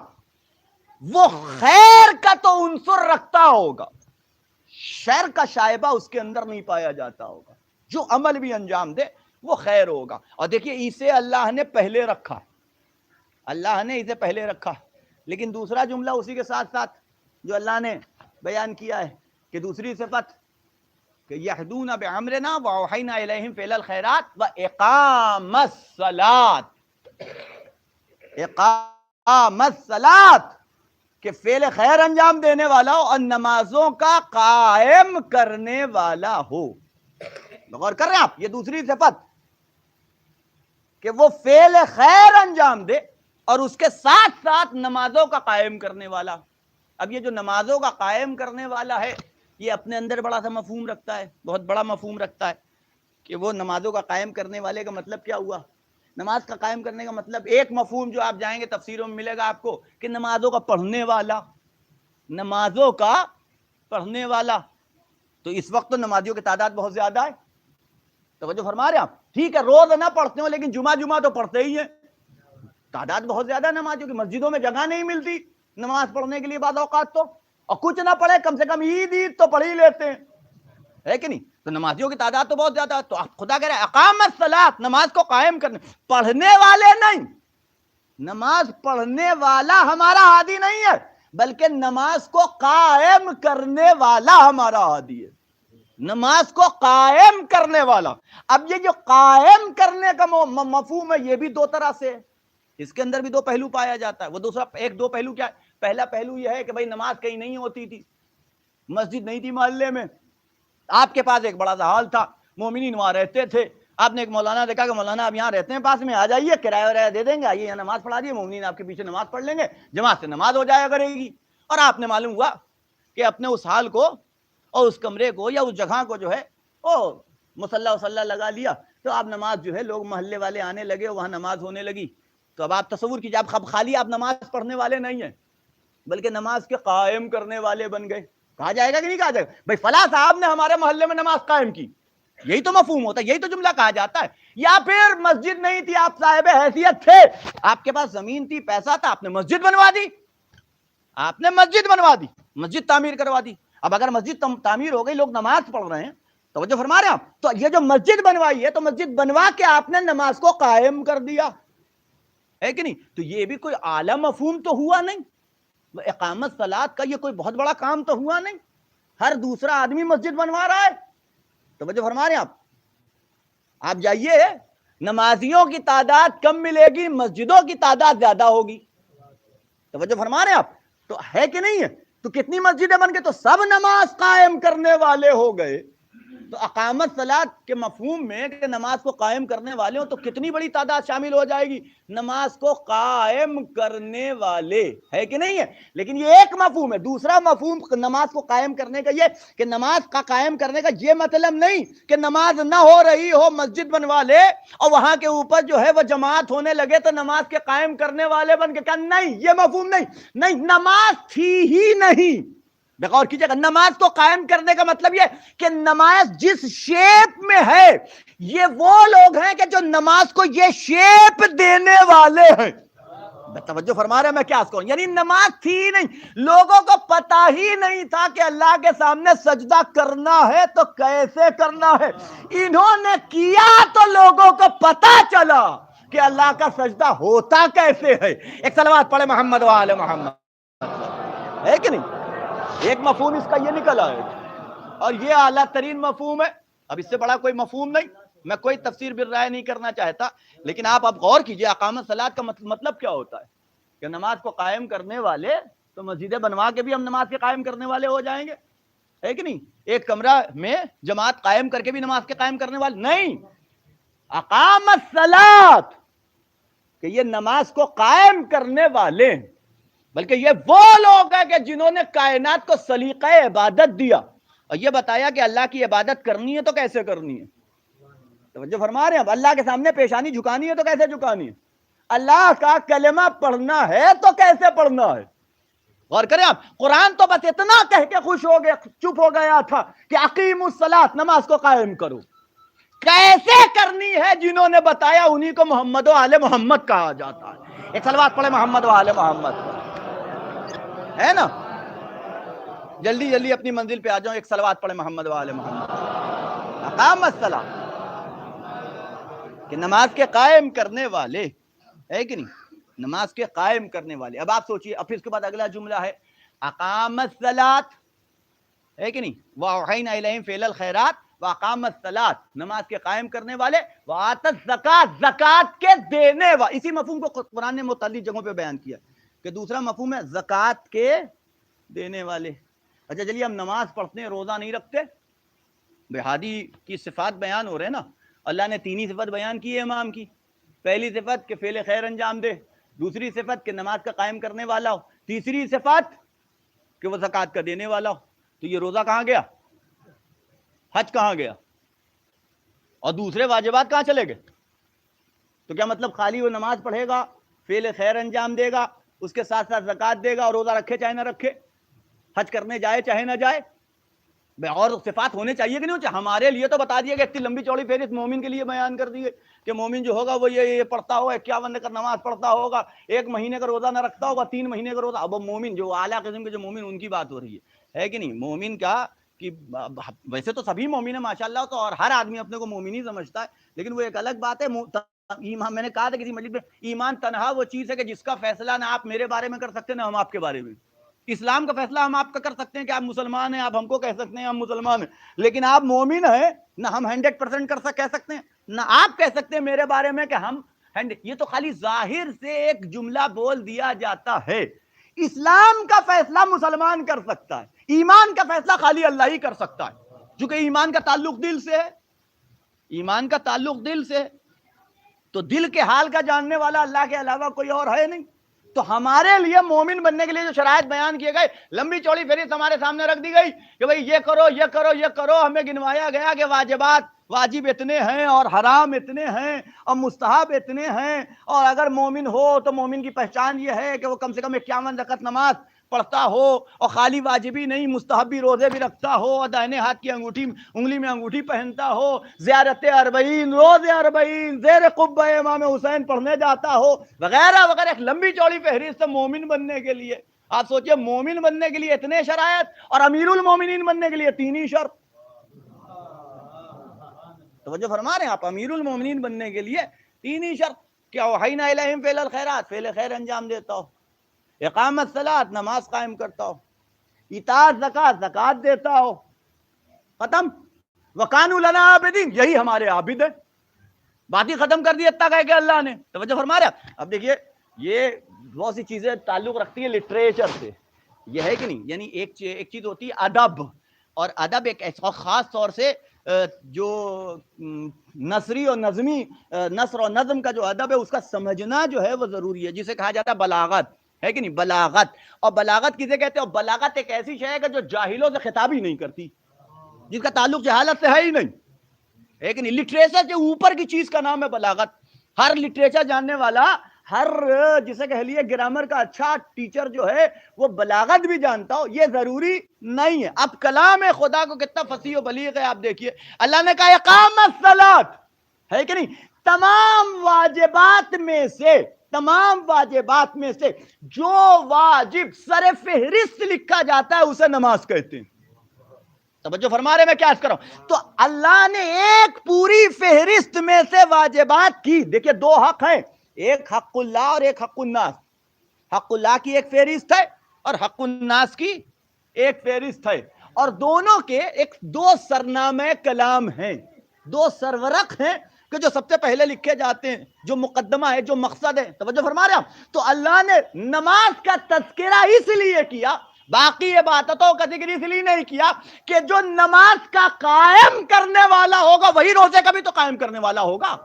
وہ خیر کا تو عنصر رکھتا ہوگا، شر کا شائبہ اس کے اندر نہیں پایا جاتا ہوگا۔ جو عمل بھی انجام دے وہ خیر ہوگا۔ اور دیکھیے، اسے اللہ نے پہلے رکھا، اللہ نے اسے پہلے رکھا۔ لیکن دوسرا جملہ اسی کے ساتھ ساتھ جو اللہ نے بیان کیا ہے کہ دوسری صفت کہ یہدون بامرنا واوحینا الیہم فعل الخیرات واقام الصلاۃ، اقام الصلاۃ، کہ فعل خیر انجام دینے والا ہو اور نمازوں کا قائم کرنے والا ہو۔ غور کر رہے ہیں آپ؟ یہ دوسری صفت کہ وہ فعل خیر انجام دے اور اس کے ساتھ ساتھ نمازوں کا قائم کرنے والا۔ اب یہ جو نمازوں کا قائم کرنے والا ہے، یہ اپنے اندر بڑا سا مفہوم رکھتا ہے، بہت بڑا مفہوم رکھتا ہے کہ وہ نمازوں کا قائم کرنے والے کا مطلب کیا ہوا؟ نماز کا قائم کرنے کا مطلب ایک مفہوم جو آپ جائیں گے تفسیروں میں ملے گا آپ کو کہ نمازوں کا پڑھنے والا، نمازوں کا پڑھنے والا۔ تو اس وقت تو نمازیوں کی تعداد بہت زیادہ ہے، توجہ فرما رہے ہیں آپ؟ ٹھیک ہے، روز نہ پڑھتے ہو لیکن جمعہ تو پڑھتے ہی ہیں، تعداد بہت زیادہ ہے نمازیوں کی، مسجدوں میں جگہ نہیں ملتی نماز پڑھنے کے لیے بعض اوقات تو، اور کچھ نہ پڑھے کم سے کم عید تو پڑھ ہی لیتے ہیں، ہے کہ نہیں؟ تو نمازیوں کی تعداد تو بہت زیادہ ہے. تو آپ خدا کہہ رہے اقام الصلاۃ، نماز کو قائم کرنے، پڑھنے والے نہیں. نماز پڑھنے والا ہمارا ہادی نہیں ہے، بلکہ نماز کو قائم کرنے والا ہمارا ہادی ہے. نماز کو قائم کرنے والا. اب یہ جو قائم کرنے کا مفہوم ہے، یہ بھی دو طرح سے ہے. اس کے اندر بھی دو پہلو پایا جاتا ہے. وہ دوسرا دو پہلو کیا ہے؟ پہلا پہلو یہ ہے کہ بھائی نماز کہیں نہیں ہوتی تھی، مسجد نہیں تھی محلے میں، آپ کے پاس ایک بڑا سا ہال تھا، مومنین وہاں رہتے تھے. آپ نے ایک مولانا دیکھا کہ مولانا آپ یہاں رہتے ہیں پاس میں، آ جائیے، کرایہ ورایہ دے دیں گے، آئیے یہاں نماز پڑھا دیے، مومنین آپ کے پیچھے نماز پڑھ لیں گے، جماعت سے نماز ہو جایا کرے گی. اور آپ نے معلوم ہوا کہ اپنے اس ہال کو اور اس کمرے کو یا اس جگہ کو جو ہے وہ مصلی وصلی لگا لیا. تو آپ نماز جو ہے، لوگ محلے والے آنے لگے، وہاں نماز ہونے لگی. تو اب آپ تصور کیجیے، آپ خالی آپ نماز پڑھنے والے نہیں ہیں، بلکہ نماز کے قائم کرنے والے بن گئے. کہا جائے گا کہ نہیں کہا جائے گا؟ بھائی فلاں صاحب نے ہمارے محلے میں نماز قائم کی، یہی تو مفہوم ہوتا ہے، یہی تو جملہ کہا جاتا ہے. یا پھر مسجد نہیں تھی، آپ صاحب حیثیت تھے، آپ کے پاس زمین تھی، پیسہ تھا، آپ نے مسجد بنوا دی. آپ نے مسجد بنوا دی، مسجد تعمیر کروا دی. اب اگر مسجد تعمیر ہو گئی، لوگ نماز پڑھ رہے ہیں، توجہ فرما رہے ہیں آپ، تو یہ جو مسجد بنوائی ہے، تو مسجد بنوا کے آپ نے نماز کو قائم کر دیا ہے کہ نہیں؟ تو یہ بھی کوئی اعلی مفہوم تو ہوا نہیں. اقامت صلاۃ کا یہ کوئی بہت بڑا کام تو ہوا نہیں. ہر دوسرا آدمی مسجد بنوا رہا ہے. توجہ فرما رہے ہیں آپ جائیے، نمازیوں کی تعداد کم ملے گی، مسجدوں کی تعداد زیادہ ہوگی. توجہ فرما رہے ہیں آپ. تو ہے کہ نہیں ہے؟ تو کتنی مسجدیں بن گئے؟ تو سب نماز قائم کرنے والے ہو گئے. تو اقامت صلاۃ کے مفہوم میں کہ نماز کو قائم کرنے والے ہوں، تو کتنی بڑی تعداد شامل ہو جائے گی؟ نماز کو قائم کرنے والے، ہے کہ نہیں ہے؟ لیکن یہ ایک مفہوم ہے. دوسرا مفہوم نماز کو قائم کرنے کا یہ کہ نماز کا قائم کرنے کا یہ مطلب نہیں کہ نماز نہ ہو رہی ہو، مسجد بنوا لے اور وہاں کے اوپر جو ہے وہ جماعت ہونے لگے تو نماز کے قائم کرنے والے بن کے کہا نہیں، یہ مفہوم نہیں. نماز تھی ہی نہیں. غور کیجیے گا، نماز کو قائم کرنے کا مطلب یہ کہ نماز جس شیپ میں ہے، یہ وہ لوگ ہیں کہ جو نماز کو یہ شیپ دینے والے ہیں. توجہ فرما رہے ہیں میں کیا کہوں؟ یعنی نماز تھی نہیں، لوگوں کو پتا ہی نہیں تھا کہ اللہ کے سامنے سجدہ کرنا ہے تو کیسے کرنا ہے. انہوں نے کیا تو لوگوں کو پتا چلا کہ اللہ کا سجدہ ہوتا کیسے ہے. ایک صلوات پڑھے محمد و آل محمد، ہے کہ نہیں؟ ایک مفہوم اس کا یہ نکلا ہے، اور یہ اعلیٰ ترین مفہوم ہے. اب اس سے بڑا کوئی مفہوم نہیں. میں کوئی تفسیر بالرائے نہیں کرنا چاہتا، لیکن آپ اب غور کیجئے اقامت صلاۃ کا مطلب کیا ہوتا ہے کہ نماز کو قائم کرنے والے. تو مسجدیں بنوا کے بھی ہم نماز کے قائم کرنے والے ہو جائیں گے، ہے کہ نہیں؟ ایک کمرہ میں جماعت قائم کر کے بھی نماز کے قائم کرنے والے نہیں. اقامت صلاۃ کہ یہ نماز کو قائم کرنے والے، بلکہ یہ وہ لوگ ہیں کہ جنہوں نے کائنات کو سلیقہ عبادت دیا اور یہ بتایا کہ اللہ کی عبادت کرنی ہے تو کیسے کرنی ہے. توجہ فرما رہے ہیں؟ اب اللہ کے سامنے پیشانی جھکانی ہے تو کیسے جھکانی ہے، اللہ کا کلمہ پڑھنا ہے تو کیسے پڑھنا ہے. غور کریں آپ، قرآن تو بس اتنا کہہ کے خوش ہو گیا، چپ ہو گیا تھا کہ اقیموا الصلاۃ، نماز کو قائم کرو. کیسے کرنی ہے جنہوں نے بتایا، انہی کو محمد و آل محمد کہا جاتا ہے. ایک صلوات پڑھے محمد و آل محمد، ہے نا؟ جلدی جلدی اپنی منزل پہ آ جاؤ، ایک صلوات پڑھے محمد و آل محمد. اقامت الصلاۃ کہ نماز کے قائم کرنے والے، ہے کہ نہیں؟ نماز کے قائم کرنے والے. اب آپ سوچئے، اب پھر اس کے بعد اگلا جملہ ہے اقامت الصلاۃ، ہے کہ نہیں؟ وَأَوْحَيْنَا إِلَيْهِمْ فِعْلَ الْخَيْرَاتِ وَأَقَامَ الصَّلَاةَ، نماز کے قائم کرنے والے، وَآتَى الزَّكَاةَ، زکوٰۃ کے دینے والے. اسی مفہوم کو قرآن نے متعدد جگہوں پہ بیان کیا کہ دوسرا مفہوم ہے زکوٰۃ کے دینے والے. اچھا چلیے، ہم نماز پڑھتے ہیں، روزہ نہیں رکھتے. بہادی کی صفات بیان ہو رہے ہیں نا. اللہ نے تین ہی صفت بیان کی ہے امام کی. پہلی صفت کہ فعل خیر انجام دے، دوسری صفت کہ نماز کا قائم کرنے والا ہو، تیسری صفت کہ وہ زکوٰۃ کا دینے والا ہو. تو یہ روزہ کہاں گیا؟ حج کہاں گیا؟ اور دوسرے واجبات کہاں چلے گئے؟ تو کیا مطلب خالی وہ نماز پڑھے گا، فعل خیر انجام دے گا، اس کے ساتھ ساتھ زکوٰۃ دے گا، اور روزہ رکھے چاہے نہ رکھے، حج کرنے جائے چاہے نہ جائے؟ اور صفات ہونے چاہیے کہ نہیں ہونے چاہیے؟ ہمارے لیے تو بتا دیا گیا، اتنی لمبی چوڑی فہرست مومن کے لیے بیان کر دی گئی کہ مومن جو ہوگا وہ یہ پڑھتا ہوگا، 51 کا نماز پڑھتا ہوگا، 1 مہینے کا روزہ نہ رکھتا ہوگا، 3 مہینے کا روزہ. اب مومن جو اعلیٰ قسم کے جو مومن، ان کی بات ہو رہی ہے کہ نہیں؟ مومن کا کہ ویسے تو سبھی مومن ہیں ماشاءاللہ، تو اور ہر آدمی اپنے کو مومن ہی سمجھتا ہے، لیکن وہ ایک الگ بات ہے ایمان. میں نے کہا تھا کسی مجلس میں، ایمان تنہا وہ چیز ہے کہ جس کا فیصلہ نہ آپ میرے بارے میں کر سکتے نہ ہم آپ کے بارے میں. اسلام کا فیصلہ ہم آپ کا کر سکتے ہیں کہ آپ مسلمان ہیں، آپ ہم کو کہہ سکتے ہیں ہم مسلمان ہیں، لیکن آپ مومن ہیں نہ ہم 100% کہہ سکتے ہیں، نہ آپ کہہ سکتے ہیں میرے بارے میں کہ ہم. یہ تو خالی ظاہر سے ایک جملہ بول دیا جاتا ہے. اسلام کا فیصلہ مسلمان کر سکتا ہے، ایمان کا فیصلہ خالی اللہ ہی کر سکتا ہے، چونکہ ایمان کا تعلق دل سے ہے. ایمان کا تعلق دل سے، تو دل کے حال کا جاننے والا اللہ کے علاوہ کوئی اور ہے نہیں. تو ہمارے لیے مومن بننے کے لیے جو شرائط بیان کیے گئے، لمبی چوڑی فہرست ہمارے سامنے رکھ دی گئی کہ بھئی یہ کرو یہ کرو یہ کرو. ہمیں گنوایا گیا کہ واجب اتنے ہیں اور حرام اتنے ہیں اور مستحب اتنے ہیں، اور اگر مومن ہو تو مومن کی پہچان یہ ہے کہ وہ کم سے کم 51 رکعت نماز پڑھتا ہو، اور خالی واجبی نہیں مستحبی روزے بھی رکھتا ہو، اور دائنے ہاتھ کی انگلی میں انگوٹھی پہنتا ہو، زیارت 40 روزے 40 زیر قبہ امام حسین پڑھنے جاتا ہو، وغیرہ وغیرہ. ایک لمبی چوڑی فہرست مومن بننے کے لیے. آپ سوچئے مومن بننے کے لیے اتنے شرائط، اور امیر المومنین بننے کے لیے 3 ہی شرط. توجہ فرما رہے ہیں آپ؟ امیر المومنین بننے کے لیے 3 ہی شرط. کیا وحینا الیہم فعل الخیرات، فعل خیر انجام دیتا ہو، اقامت صلاۃ نماز قائم کرتا ہو، ایتاء زکات زکات دیتا ہو، ختم. وکانوا لنا عابدین، یہی ہمارے عابد ہیں. بات ہی ختم کر دی اتنا کہہ کے اللہ نے. توجہ فرما رہے ہیں؟ اب دیکھیے یہ بہت سی چیزیں تعلق رکھتی ہیں لٹریچر سے، یہ ہے کہ نہیں. یعنی ایک چیز ہوتی ہے ادب، اور ادب ایک ایسا خاص طور سے جو نثری اور نظمی نثر اور نظم کا جو ادب ہے اس کا سمجھنا جو ہے وہ ضروری ہے، جسے کہا جاتا ہے بلاغت، ہے کہ نہیں. بلاغت، اور بلاغت کسے کہتے ہیں؟ بلاغت ایک ایسی شے ہے کہ جو جاہلوں سے خطاب ہی نہیں کرتی، جس کا تعلق جہالت سے ہے ہی نہیں، ہے کہ نہیں. لٹریچر سے اوپر کی چیز کا نام ہے بلاغت. ہر لٹریچر جاننے والا، ہر جسے کہہ لیے گرامر کا اچھا ٹیچر جو ہے وہ بلاغت بھی جانتا ہو، یہ ضروری نہیں ہے. اب کلام خدا کو کتنا فصیح و بلیغ ہے آپ دیکھیے. اللہ نے کہا اقامت الصلاۃ، ہے کہ نہیں. تمام واجبات میں سے جو واجب سر فہرست لکھا جاتا ہے اسے نماز کہتے ہیں. توجہ فرما رہے میں کیا عرض کر رہا ہوں؟ تو اللہ نے ایک پوری فہرست میں سے واجبات کی. دیکھیے 2 حق ہیں، ایک حق اللہ اور ایک حق الناس. حق اللہ کی ایک فہرست ہے اور حق الناس کی ایک فہرست ہے، اور دونوں کے 2 سرنامے کلام ہیں، 2 سرورق ہیں کہ جو سب سے پہلے لکھے جاتے ہیں، جو مقدمہ ہے، جو مقصد ہے. توجہ فرما رہے ہیں؟ تو اللہ نے نماز کا تذکرہ اس لیے کیا، باقی عبادتوں کا ذکر اس لیے نہیں کیا کہ جو نماز کا قائم کرنے والا ہوگا وہی روزے کا بھی تو قائم کرنے والا ہوگا.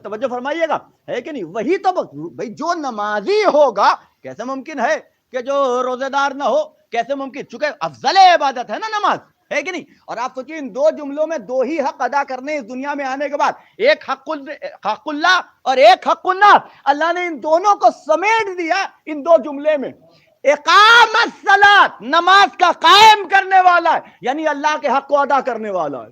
توجہ فرمائیے گا، ہے کہ نہیں. وہی تو بھائی جو نمازی ہوگا، کیسے ممکن ہے کہ جو روزے دار نہ ہو؟ کیسے ممکن؟ چونکہ افضل عبادت ہے نا نماز، ہے کہ نہیں. اور آپ سوچئے ان 2 جملوں میں 2 ہی حق ادا کرنے اس دنیا میں آنے کے بعد، ایک حق اللہ اور ایک حق الناس. اللہ نے ان دونوں کو سمیٹ دیا ان 2 جملے میں. اقامت الصلاۃ، نماز کا قائم کرنے والا ہے، یعنی اللہ کے حق کو ادا کرنے والا ہے.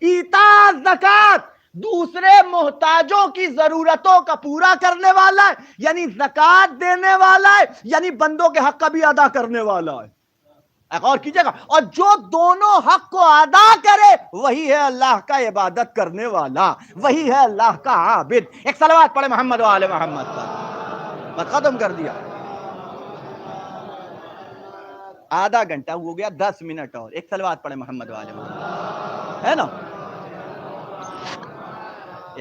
ایتاء زکات، دوسرے محتاجوں کی ضرورتوں کا پورا کرنے والا ہے، یعنی زکات دینے والا ہے، یعنی بندوں کے حق کا بھی ادا کرنے والا ہے. غور کیجئے گا. اور جو دونوں حق کو ادا کرے وہی ہے اللہ کا عبادت کرنے والا، وہی ہے اللہ کا عابد. ایک صلوات پڑھے محمد و آل محمد پر. بس ختم کر دیا. آدھا گھنٹہ ہو گیا، 10 منٹ اور. ایک صلوات پڑھے محمد و آل محمد، ہے نا.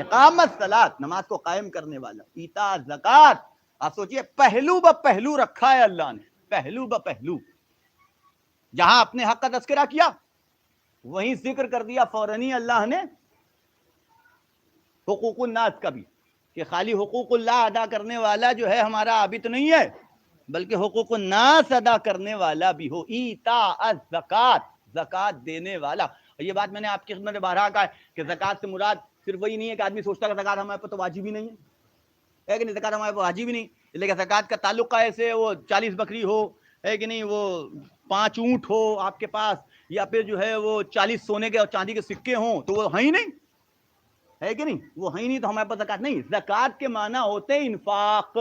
اقامت صلاۃ، نماز کو قائم کرنے والا. ایتاء زکات، آپ سوچئے پہلو بہ پہلو رکھا ہے اللہ نے، پہلو بہ پہلو. جہاں اپنے حق کا تذکرہ کیا وہیں ذکر کر دیا فوراً اللہ نے حقوق الناس کا بھی، کہ خالی حقوق اللہ ادا کرنے والا جو ہے ہمارا عابد نہیں ہے، بلکہ حقوق الناس ادا کرنے والا بھی ہو. ایتاء الزکات، زکات دینے والا. اور یہ بات میں نے آپ کی خدمت میں بارہا کہا ہے کہ زکات سے مراد صرف وہی نہیں ہے کہ آدمی سوچتا ہے کہ زکات ہمارے پر تو واجب ہی نہیں ہے کہ نہیں، زکات ہمارے پر واجب ہی نہیں، لیکن زکات کا تعلق کا ایسے وہ 40 بکری ہو، ہے کہ نہیں، وہ 5 اونٹ ہو آپ کے پاس، یا پھر جو ہے وہ 40 سونے کے اور چاندی کے سکے ہوں تو وہ ہیں ہی نہیں، ہے کہ نہیں، وہ ہیں ہی نہیں تو ہمارے پاس زکات نہیں. زکات کے معنی ہوتے ہیں انفاق.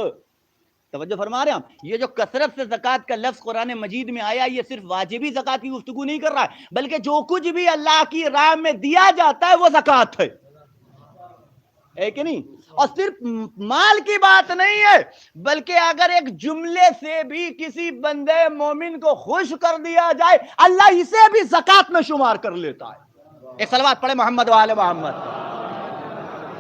توجہ فرما رہے ہیں ہم. یہ جو کثرت سے زکوٰۃ کا لفظ قرآن مجید میں آیا یہ صرف واجبی زکوٰۃ کی گفتگو نہیں کر رہا ہے، بلکہ جو کچھ بھی اللہ کی راہ میں دیا جاتا ہے وہ زکوٰۃ ہے کہ نہیں. اور صرف مال کی بات نہیں ہے، بلکہ اگر ایک جملے سے بھی کسی بندے مومن کو خوش کر دیا جائے اللہ اسے بھی زکوٰۃ میں شمار کر لیتا ہے. ایک صلوات پڑھے محمد وآل محمد.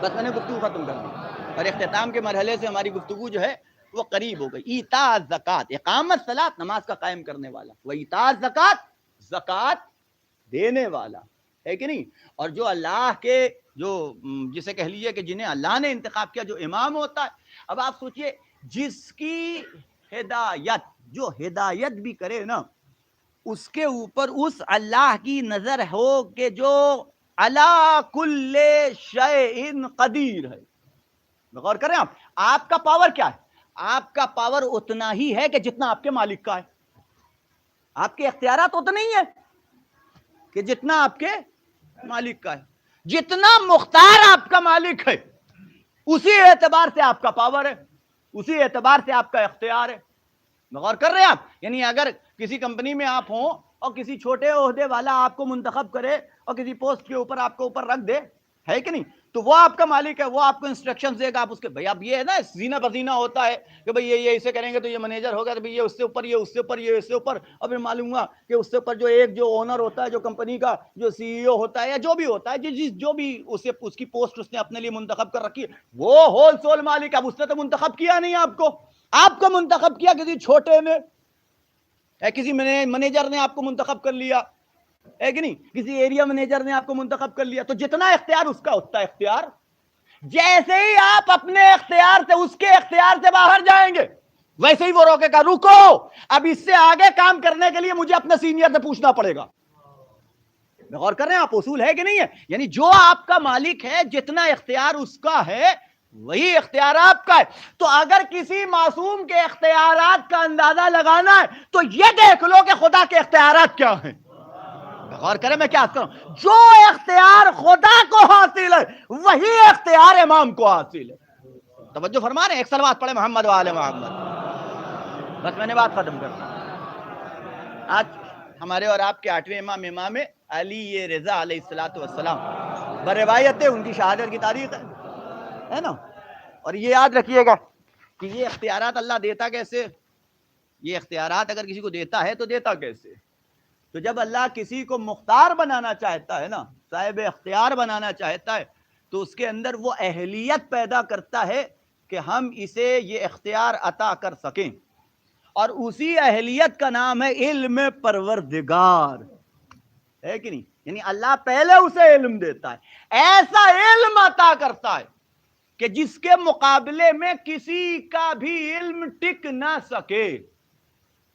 بس میں نے گفتگو ختم کر دی اور اختتام کے مرحلے سے ہماری گفتگو جو ہے وہ قریب ہو گئی. ایتاء الزکات، اقامت صلاۃ، نماز کا قائم کرنے والا، و ایتاء الزکات، زکات دینے والا ہے کہ نہیں. اور جو اللہ کے جو جسے کہہ لیجیے کہ جنہیں اللہ نے انتخاب کیا، جو امام ہوتا ہے. اب آپ سوچئے جس کی ہدایت، جو ہدایت بھی کرے نا، اس کے اوپر اس اللہ کی نظر ہو کہ جو علی کل شیء قدیر ہے. غور کریں آپ کا پاور کیا ہے؟ آپ کا پاور اتنا ہی ہے کہ جتنا آپ کے مالک کا ہے. آپ کے اختیارات اتنے ہی ہیں کہ جتنا آپ کے مالک کا ہے. جتنا مختار آپ کا مالک ہے اسی اعتبار سے آپ کا پاور ہے، اسی اعتبار سے آپ کا اختیار ہے. غور کر رہے ہیں آپ؟ یعنی اگر کسی کمپنی میں آپ ہوں اور کسی چھوٹے عہدے والا آپ کو منتخب کرے اور کسی پوسٹ کے اوپر آپ کو اوپر رکھ دے، ہے کہ نہیں، تو وہ آپ کا مالک ہے، وہ آپ کو انسٹرکشن دے گا. آپ اس کے بھائی اب یہ ہے نا سینہ بسینہ ہوتا ہے کہ بھائی یہ اسے کریں گے تو یہ مینیجر ہوگا، تو یہ اس سے اوپر، یہ اس سے اوپر، یہ اس سے اوپر. اور پھر معلوم ہوا کہ اس سے اوپر جو ایک جو اونر ہوتا ہے، جو کمپنی کا جو سی ای او ہوتا ہے یا جو بھی ہوتا ہے، جو بھی اس کی پوسٹ اس نے اپنے لیے منتخب کر رکھی ہے، وہ ہول سول مالک. اب اس نے تو منتخب کیا نہیں آپ کو منتخب کیا کسی چھوٹے نے، کسی مینیجر نے آپ کو منتخب کر لیا، ہے کہ نہیں، کسی ایریا مینیجر نے آپ کو منتخب کر لیا. تو جتنا اختیار اس کا اتنا اختیار. جیسے ہی آپ اپنے اختیار سے اس کے اختیار سے باہر جائیں گے ویسے ہی وہ روکے گا، رکو اب اس سے آگے کام کرنے کے لیے مجھے اپنے سینئر سے پوچھنا پڑے گا. غور کر رہے ہیں آپ؟ اصول ہے کہ نہیں ہے؟ یعنی جو آپ کا مالک ہے جتنا اختیار اس کا ہے وہی اختیار آپ کا ہے. تو اگر کسی معصوم کے اختیارات کا اندازہ لگانا ہے تو یہ دیکھ لو کہ خدا کے اختیارات کیا ہیں. غور کریں میں کیا کروں؟ جو اختیار خدا کو حاصل ہے وہی اختیار امام کو حاصل ہے. توجہ فرما رہے ہیں؟ ایک صلوات پڑھے محمد وآل محمد. بس میں نے بات ختم کر دی. آج ہمارے اور آپ کے 8ویں امام امام علی رضا علیہ الصلوۃ والسلام، بروایت ان کی شہادت کی تاریخ ہے نا. اور یہ یاد رکھیے گا کہ یہ اختیارات اللہ دیتا کیسے؟ یہ اختیارات اگر کسی کو دیتا ہے تو دیتا کیسے؟ تو جب اللہ کسی کو مختار بنانا چاہتا ہے نا، صاحب اختیار بنانا چاہتا ہے، تو اس کے اندر وہ اہلیت پیدا کرتا ہے کہ ہم اسے یہ اختیار عطا کر سکیں. اور اسی اہلیت کا نام ہے علم پروردگار، ہے کہ نہیں. یعنی اللہ پہلے اسے علم دیتا ہے، ایسا علم عطا کرتا ہے کہ جس کے مقابلے میں کسی کا بھی علم ٹک نہ سکے.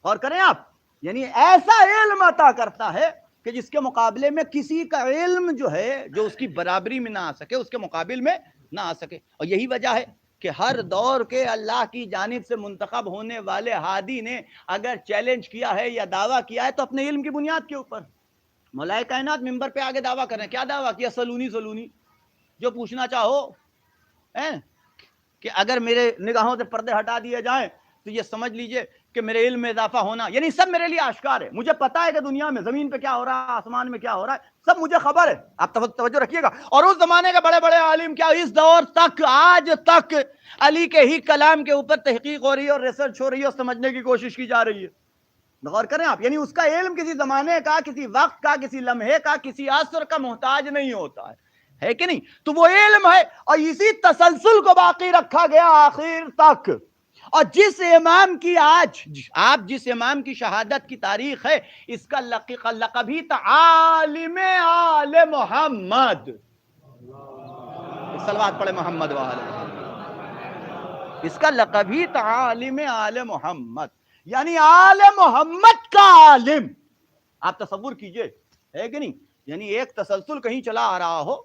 اور کریں آپ، یعنی ایسا علم عطا کرتا ہے کہ جس کے مقابلے میں کسی کا علم جو ہے جو اس کی برابری میں نہ آ سکے، اس کے مقابل میں نہ آ سکے. اور یہی وجہ ہے کہ ہر دور کے اللہ کی جانب سے منتخب ہونے والے ہادی نے اگر چیلنج کیا ہے یا دعویٰ کیا ہے تو اپنے علم کی بنیاد کے اوپر. مولائے کائنات منبر پہ آگے دعویٰ کر رہے ہیں. کیا دعویٰ کیا؟ سلونی جو پوچھنا چاہو کہ اگر میرے نگاہوں سے پردے ہٹا دیے جائیں تو یہ سمجھ لیجئے کہ میرے علم میں اضافہ ہونا، یعنی سب میرے لیے آشکار ہے. مجھے پتا ہے کہ دنیا میں زمین پہ کیا ہو رہا ہے، آسمان میں کیا ہو رہا ہے، سب مجھے خبر ہے. آپ توجہ رکھیے گا. اور اس زمانے کے بڑے بڑے عالم کیا اس دور تک، آج تک علی کے ہی کلام کے اوپر تحقیق ہو رہی ہے اور ریسرچ ہو رہی ہے اور سمجھنے کی کوشش کی جا رہی ہے. غور کریں آپ، یعنی اس کا علم کسی زمانے کا، کسی وقت کا، کسی لمحے کا، کسی عصر کا محتاج نہیں ہوتا ہے کہ نہیں. تو وہ علم ہے اور اسی تسلسل کو باقی رکھا گیا آخر تک. اور جس امام کی آپ جس امام کی شہادت کی تاریخ ہے، اس کا لقب ہی تھا عالم آل محمد. صلوات پڑھے محمد وآلہ. اس کا لقب ہی تھا عالم آل محمد، یعنی آل محمد کا عالم. آپ تصور کیجئے، ہے کہ نہیں، یعنی ایک تسلسل کہیں چلا آ رہا ہو،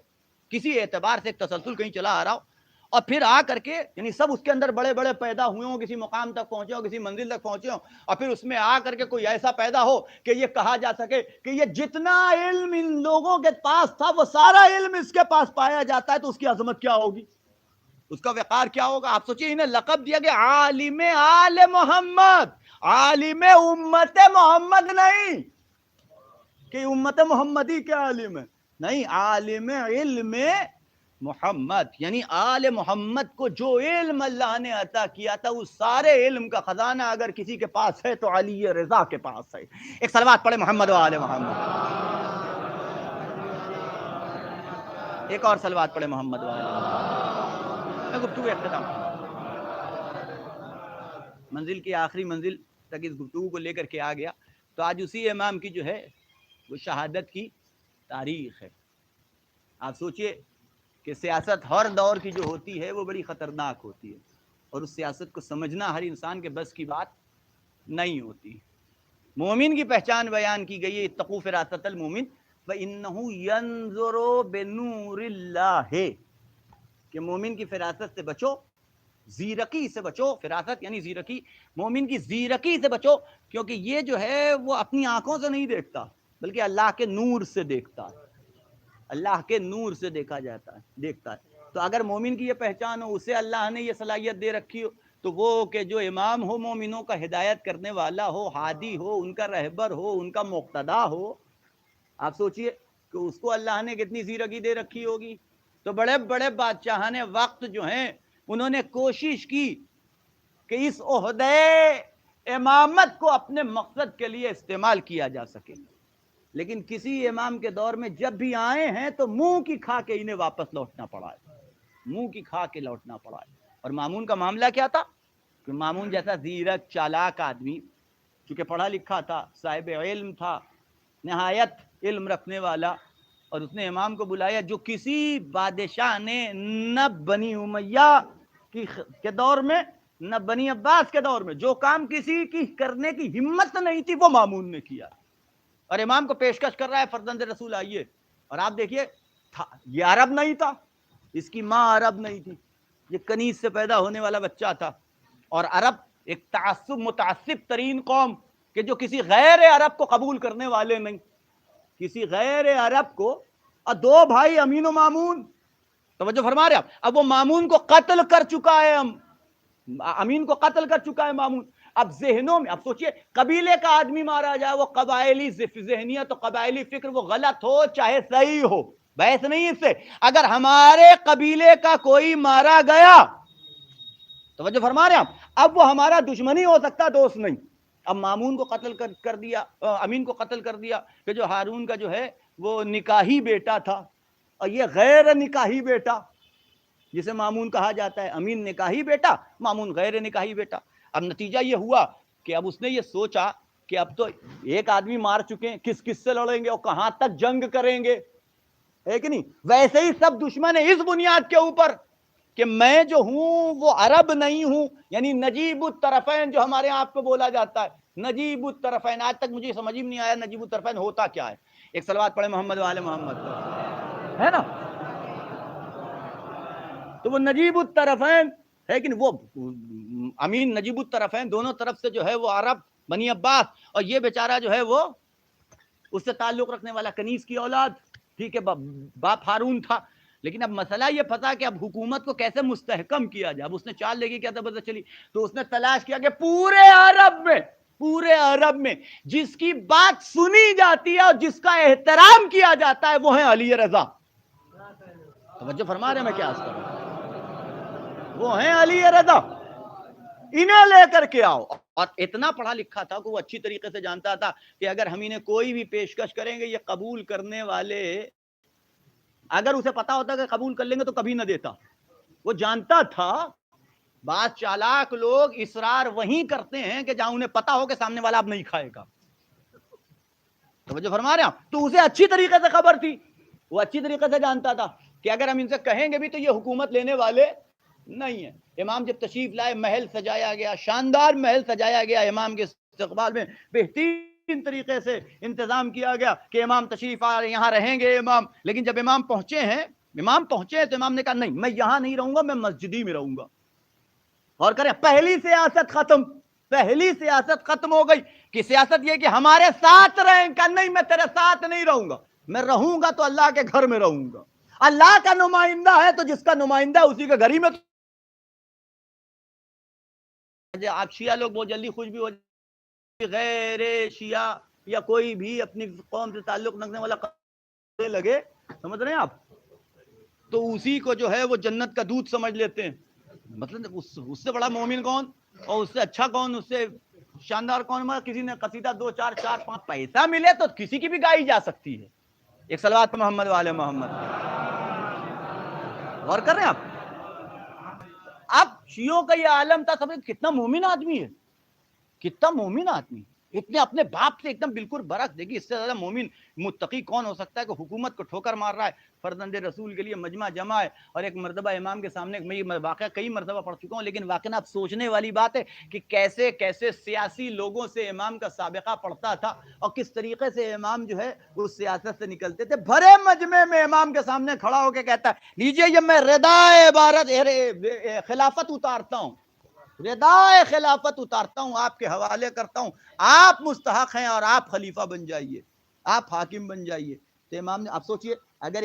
کسی اعتبار سے ایک تسلسل کہیں چلا آ رہا ہو، اور پھر آ کر کے یعنی سب اس کے اندر بڑے بڑے پیدا ہوئے ہوں، کسی مقام تک پہنچے ہوں، کسی منزل تک پہنچے ہوں، اور پھر اس میں آ کر کے کوئی ایسا پیدا ہو کہ یہ کہا جا سکے کہ یہ جتنا علم ان لوگوں کے پاس تھا وہ سارا علم اس کے پاس پایا جاتا ہے، تو اس کی عظمت کیا ہوگی. اس کا وقار کیا ہوگا؟ آپ سوچئے انہیں لقب دیا گیا عالم آل محمد، عالم امت محمد نہیں کہ امت محمدی کے عالم ہے، نہیں، عالم علم محمد، یعنی آل محمد کو جو علم اللہ نے عطا کیا تھا اس سارے علم کا خزانہ اگر کسی کے پاس ہے تو علی رضا کے پاس ہے۔ ایک صلوات پڑھے محمد و آل محمد، ایک اور صلوات پڑھے محمد و آل محمد۔ میں گفتگو اختتام، منزل کی آخری منزل تک اس گفتگو کو لے کر کے آ گیا، تو آج اسی امام کی جو ہے وہ شہادت کی تاریخ ہے۔ آپ سوچئے کہ سیاست ہر دور کی جو ہوتی ہے وہ بڑی خطرناک ہوتی ہے، اور اس سیاست کو سمجھنا ہر انسان کے بس کی بات نہیں ہوتی۔ مومن کی پہچان بیان کی گئی ہے، اتقوا فراست المومن فإنہ ینظر بنور اللہ، کہ مومن کی فراست سے بچو، زیرکی سے بچو، فراست یعنی زیرکی، مومن کی زیرکی سے بچو، کیونکہ یہ جو ہے وہ اپنی آنکھوں سے نہیں دیکھتا بلکہ اللہ کے نور سے دیکھتا ہے، اللہ کے نور سے دیکھا جاتا ہے، دیکھتا ہے۔ تو اگر مومن کی یہ پہچان ہو، اسے اللہ نے یہ صلاحیت دے رکھی ہو، تو وہ کہ جو امام ہو مومنوں کا ہدایت کرنے والا ہو، ہادی ہو، ان کا رہبر ہو، ان کا مقتدا ہو، آپ سوچئے کہ اس کو اللہ نے کتنی زیرکی دے رکھی ہوگی۔ تو بڑے بڑے بادشاہان وقت جو ہیں انہوں نے کوشش کی کہ اس عہدے امامت کو اپنے مقصد کے لیے استعمال کیا جا سکے، لیکن کسی امام کے دور میں جب بھی آئے ہیں تو منہ کی کھا کے انہیں واپس لوٹنا پڑا ہے، منہ کی کھا کے لوٹنا پڑا ہے۔ اور مامون کا معاملہ کیا تھا کہ مامون جیسا زیرک چالاک آدمی، چونکہ پڑھا لکھا تھا، صاحب علم تھا، نہایت علم رکھنے والا، اور اس نے امام کو بلایا جو کسی بادشاہ نے نہ بنی امیہ کے دور میں نہ بنی عباس کے دور میں جو کام کسی کی کرنے کی ہمت نہیں تھی وہ مامون نے کیا، اور امام کو پیشکش کر رہا ہے فرزند رسول آئیے، اور آپ دیکھیے یہ عرب نہیں تھا، اس کی ماں عرب نہیں تھی، یہ کنیز سے پیدا ہونے والا بچہ تھا، اور عرب ایک متعصب ترین قوم کہ جو کسی غیر عرب کو قبول کرنے والے نہیں، کسی غیر عرب کو، اور دو بھائی امین و مامون، توجہ فرما رہے آپ، اب وہ مامون کو قتل کر چکا ہے، امین کو قتل کر چکا ہے مامون، اب ذہنوں میں اب سوچئے قبیلے کا آدمی مارا جائے، وہ قبائلی ذہنیت و قبائلی فکر وہ غلط ہو چاہے صحیح ہو، بحث نہیں اس سے، اگر ہمارے قبیلے کا کوئی مارا گیا، توجہ فرما رہے ہیں آپ، اب وہ ہمارا دشمنی ہو سکتا دوست نہیں، اب مامون کو قتل کر دیا، امین کو قتل کر دیا، کہ جو ہارون کا جو ہے وہ نکاحی بیٹا تھا، اور یہ غیر نکاحی بیٹا جسے مامون کہا جاتا ہے، امین نکاحی بیٹا، مامون غیر نکاحی بیٹا۔ اب نتیجہ یہ ہوا کہ اب اس نے یہ سوچا کہ اب تو ایک آدمی مار چکے ہیں، کس کس سے لڑیں گے اور کہاں تک جنگ کریں گے، ہے کہ نہیں؟ ویسے ہی سب دشمن ہیں اس بنیاد کے اوپر کہ میں جو ہوں وہ عرب نہیں ہوں، یعنی نجیب الطرفین جو ہمارے آپ کو بولا جاتا ہے، نجیب الطرفین، آج تک مجھے سمجھ میں نہیں آیا نجیب الطرفین ہوتا کیا ہے۔ ایک صلوات پڑھے محمد و آل محمد، ہے نا؟ تو وہ نجیب الطرفین ہے کہ وہ امین نجیب الطرفین دونوں طرف سے جو ہے وہ عرب بنی عباس، اور یہ بیچارہ جو ہے وہ اس سے تعلق رکھنے والا کنیز کی اولاد، ٹھیک ہے، باپ ہارون تھا، لیکن اب مسئلہ یہ پھنسا کہ اب حکومت کو کیسے مستحکم کیا جائے۔ اب اس نے چال لے کے کیا تھا چلی، تو اس نے تلاش کیا کہ پورے عرب میں جس کی بات سنی جاتی ہے اور جس کا احترام کیا جاتا ہے وہ ہے علی رضا۔ توجہ فرما رہے ہیں میں کیا عرض کر رہا ہوں، وہ ہیں علی رضا، انہیں لے کر کے آؤ۔ اور اتنا پڑھا لکھا تھا کہ وہ اچھی طریقے سے جانتا تھا کہ اگر ہم انہیں کوئی بھی پیشکش کریں گے یہ قبول کرنے والے، اگر اسے پتا ہوتا کہ قبول کر لیں گے تو کبھی نہ دیتا، وہ جانتا تھا۔ بعض چالاک لوگ اصرار وہیں کرتے ہیں کہ جہاں انہیں پتا ہو کہ سامنے والا اب نہیں کھائے گا، توجہ فرما رہے ہیں، تو اسے اچھی طریقے سے خبر تھی، وہ اچھی طریقے سے جانتا تھا کہ اگر ہم ان سے کہیں گے بھی تو یہ حکومت لینے والے نہیں ہیں۔ امام جب تشریف لائے، محل سجایا گیا، شاندار محل سجایا گیا، امام کے استقبال میں بہترین طریقے سے انتظام کیا گیا کہ امام تشریف آ رہے، یہاں رہیں گے امام۔ لیکن جب امام پہنچے ہیں تو امام نے کہا نہیں، میں یہاں نہیں رہوں گا، میں مسجد ہی میں رہوں گا۔ اور کریں پہلی سیاست ختم ہو گئی کہ سیاست یہ کہ ہمارے ساتھ رہیں گا، نہیں میں تیرے ساتھ نہیں رہوں گا، میں رہوں گا تو اللہ کے گھر میں رہوں گا۔ اللہ کا نمائندہ ہے تو جس کا نمائندہ اسی کے گھر ہی میں آپ شیعہ لوگ بہت جلدی خوش بھی ہو جائے، غیر شیعہ یا کوئی بھی اپنی قوم سے تعلق رکھنے والا کرنے لگے، سمجھ رہے ہیں آپ، تو اسی کو جو ہے وہ جنت کا دودھ سمجھ لیتے ہیں. مطلب اس سے بڑا مومن کون اور اس سے اچھا کون، اس سے شاندار کون. مگر کسی نے قصیدہ 2 4 4 5 پیسہ ملے تو کسی کی بھی گائی جا سکتی ہے. ایک صلوات پہ محمد والے محمد. غور کر رہے ہیں آپ. اب شیعوں کا یہ عالم تھا، سمجھ کتنا مومن آدمی ہے، کتنا مومن آدمی، اتنے اپنے باپ سے ایک دم بالکل برعکس. دیکھیے اس سے زیادہ مومن متقی کون ہو سکتا ہے کہ حکومت کو ٹھوکر مار رہا ہے، فرزند رسول کے لیے مجمع جمع ہے، اور ایک مرتبہ امام کے سامنے. میں یہ واقعہ کئی مرتبہ پڑھ چکا ہوں، لیکن واقعہ آپ سوچنے والی بات ہے کہ کیسے کیسے سیاسی لوگوں سے امام کا سابقہ پڑتا تھا اور کس طریقے سے امام جو ہے اس سیاست سے نکلتے تھے. بھرے مجمع میں امام کے سامنے کھڑا ہو کے کہتا ہے لیجئے یہ میں ردائے عبارت خلافت اتارتا ہوں، ردائے خلافت اتارتا ہوں، آپ کے حوالے کرتا ہوں، آپ مستحق ہیں اور آپ خلیفہ بن جائیے، آپ حاکم بن جائیے. تو امام نے، اب سوچئے اگر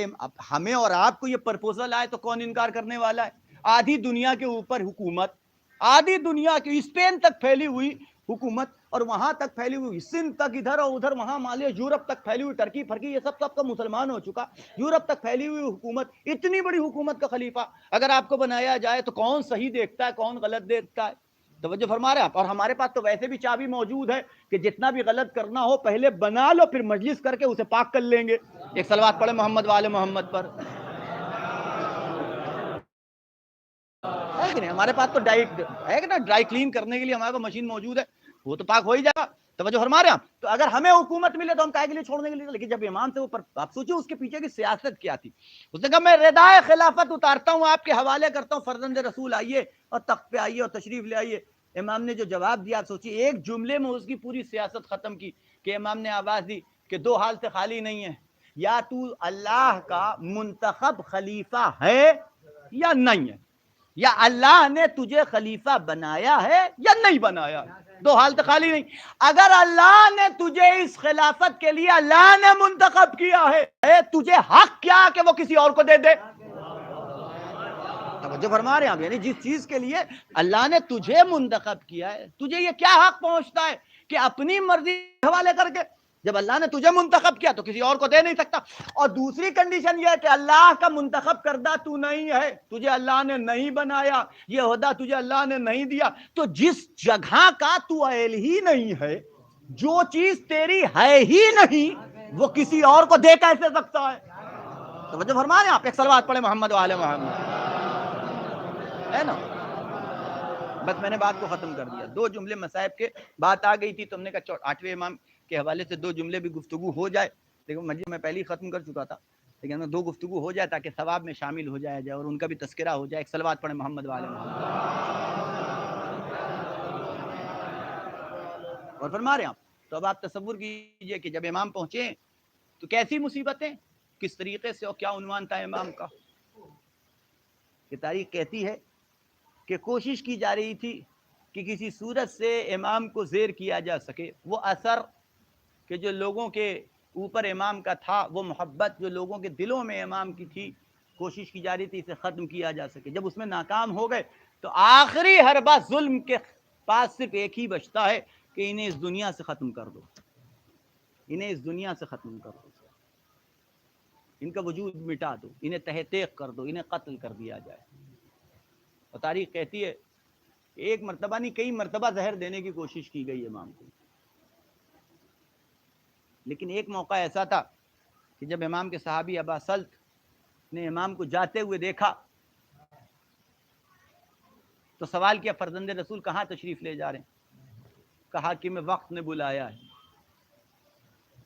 ہمیں اور آپ کو یہ پرپوزل آئے تو کون انکار کرنے والا ہے. آدھی دنیا کے اوپر حکومت، آدھی دنیا کی اسپین تک پھیلی ہوئی حکومت، اور وہاں تک پھیلی ہوئی سندھ تک ادھر اور ادھر وہاں مالیہ یورپ تک پھیلی ہوئی، ٹرکی پھرکی یہ سب کا مسلمان ہو چکا، یورپ تک پھیلی ہوئی حکومت، اتنی بڑی حکومت کا خلیفہ اگر آپ کو بنایا جائے تو کون صحیح دیکھتا ہے کون غلط دیکھتا ہے. توجہ فرما رہے ہیں آپ. اور ہمارے پاس تو ویسے بھی چابی موجود ہے کہ جتنا بھی غلط کرنا ہو پہلے بنا لو، پھر مجلس کر کے اسے پاک کر لیں گے. ایک صلوات پڑھے محمد والے محمد پر. ہے کہ نہیں؟ ہمارے پاس تو ہے کہ نا، ڈرائی کلین کرنے کے لیے ہمارے پاس مشین موجود ہے، وہ تو پاک ہو ہی جائے گا. توجہ فرما رہے ہیں آپ. تو اگر ہمیں حکومت ملے تو ہم کائے کے لیے چھوڑنے کے لیے، لیکن جب امام سے وہ آپ سوچیں اس کے پیچھے کی سیاست کیا تھی. اس نے کہا میں ردائے خلافت اتارتا ہوں، آپ کے حوالے کرتا ہوں، فرزند رسول آئیے اور تخت پہ آئیے اور تشریف لے آئیے. امام نے جو جواب دیا، سوچیے ایک جملے میں اس کی پوری سیاست ختم کی. کہ امام نے آواز دی کہ 2 حال سے خالی نہیں ہے، یا تو اللہ کا منتخب خلیفہ ہے یا نہیں ہے، یا اللہ نے تجھے خلیفہ بنایا ہے یا نہیں بنایا. 2 حال تو خالی نہیں. اگر اللہ نے تجھے اس خلافت کے لیے اللہ نے منتخب کیا ہے، تجھے حق کیا کہ وہ کسی اور کو دے دے. توجہ فرما رہے ہیں آپ. یعنی جس چیز کے لیے اللہ نے تجھے منتخب کیا ہے، تجھے یہ کیا حق پہنچتا ہے کہ اپنی مرضی حوالے کر کے، جب اللہ نے تجھے منتخب کیا تو کسی اور کو دے نہیں سکتا. اور دوسری کنڈیشن یہ ہے کہ اللہ کا منتخب کردہ تو نہیں ہے، تجھے اللہ نے نہیں بنایا، یہ عہدہ تجھے اللہ نے نہیں دیا. تو جس جگہ کا تو اہل ہی نہیں ہے، جو چیز تیری ہے ہی نہیں، وہ کسی اور کو دے کیسے سکتا ہے. توجہ فرما رہے ہیں آپ. ایک صلوات پڑھے محمد وعلى محمد. ہے نا. بس میں نے بات کو ختم کر دیا. 2 جملے مصائب کے بات آ گئی تھی تو ہم نے کہا 8ویں امام کے حوالے سے 2 جملے بھی گفتگو ہو جائے. لیکن مجھے میں پہلے ہی ختم کر چکا تھا، لیکن 2 گفتگو ہو جائے تاکہ ثواب میں شامل ہو جائے اور ان کا بھی تذکرہ ہو جائے. ایک صلوات پڑھے محمد والے محمد. اور فرما رہے ہیں آپ. تو اب آپ تصور کیجئے کہ جب امام پہنچے تو کیسی مصیبتیں، کس طریقے سے، اور کیا عنوان تھا امام کا. کہ تاریخ کہتی ہے کہ کوشش کی جا رہی تھی کہ کسی صورت سے امام کو زیر کیا جا سکے. وہ اثر کہ جو لوگوں کے اوپر امام کا تھا، وہ محبت جو لوگوں کے دلوں میں امام کی تھی، کوشش کی جا رہی تھی اسے ختم کیا جا سکے. جب اس میں ناکام ہو گئے تو آخری حربہ ظلم کے پاس صرف ایک ہی بچتا ہے کہ انہیں اس دنیا سے ختم کر دو، انہیں اس دنیا سے ختم کر دو، ان کا وجود مٹا دو، انہیں تہ تیغ کر دو، انہیں قتل کر دیا جائے. اور تاریخ کہتی ہے ایک مرتبہ نہیں کئی مرتبہ زہر دینے کی کوشش کی گئی امام کو. لیکن ایک موقع ایسا تھا کہ جب امام کے صحابی ابا سلط نے امام کو جاتے ہوئے دیکھا تو سوال کیا فرزند رسول کہاں تشریف لے جا رہے ہیں. کہا کہ میں وقت نے بلایا ہے.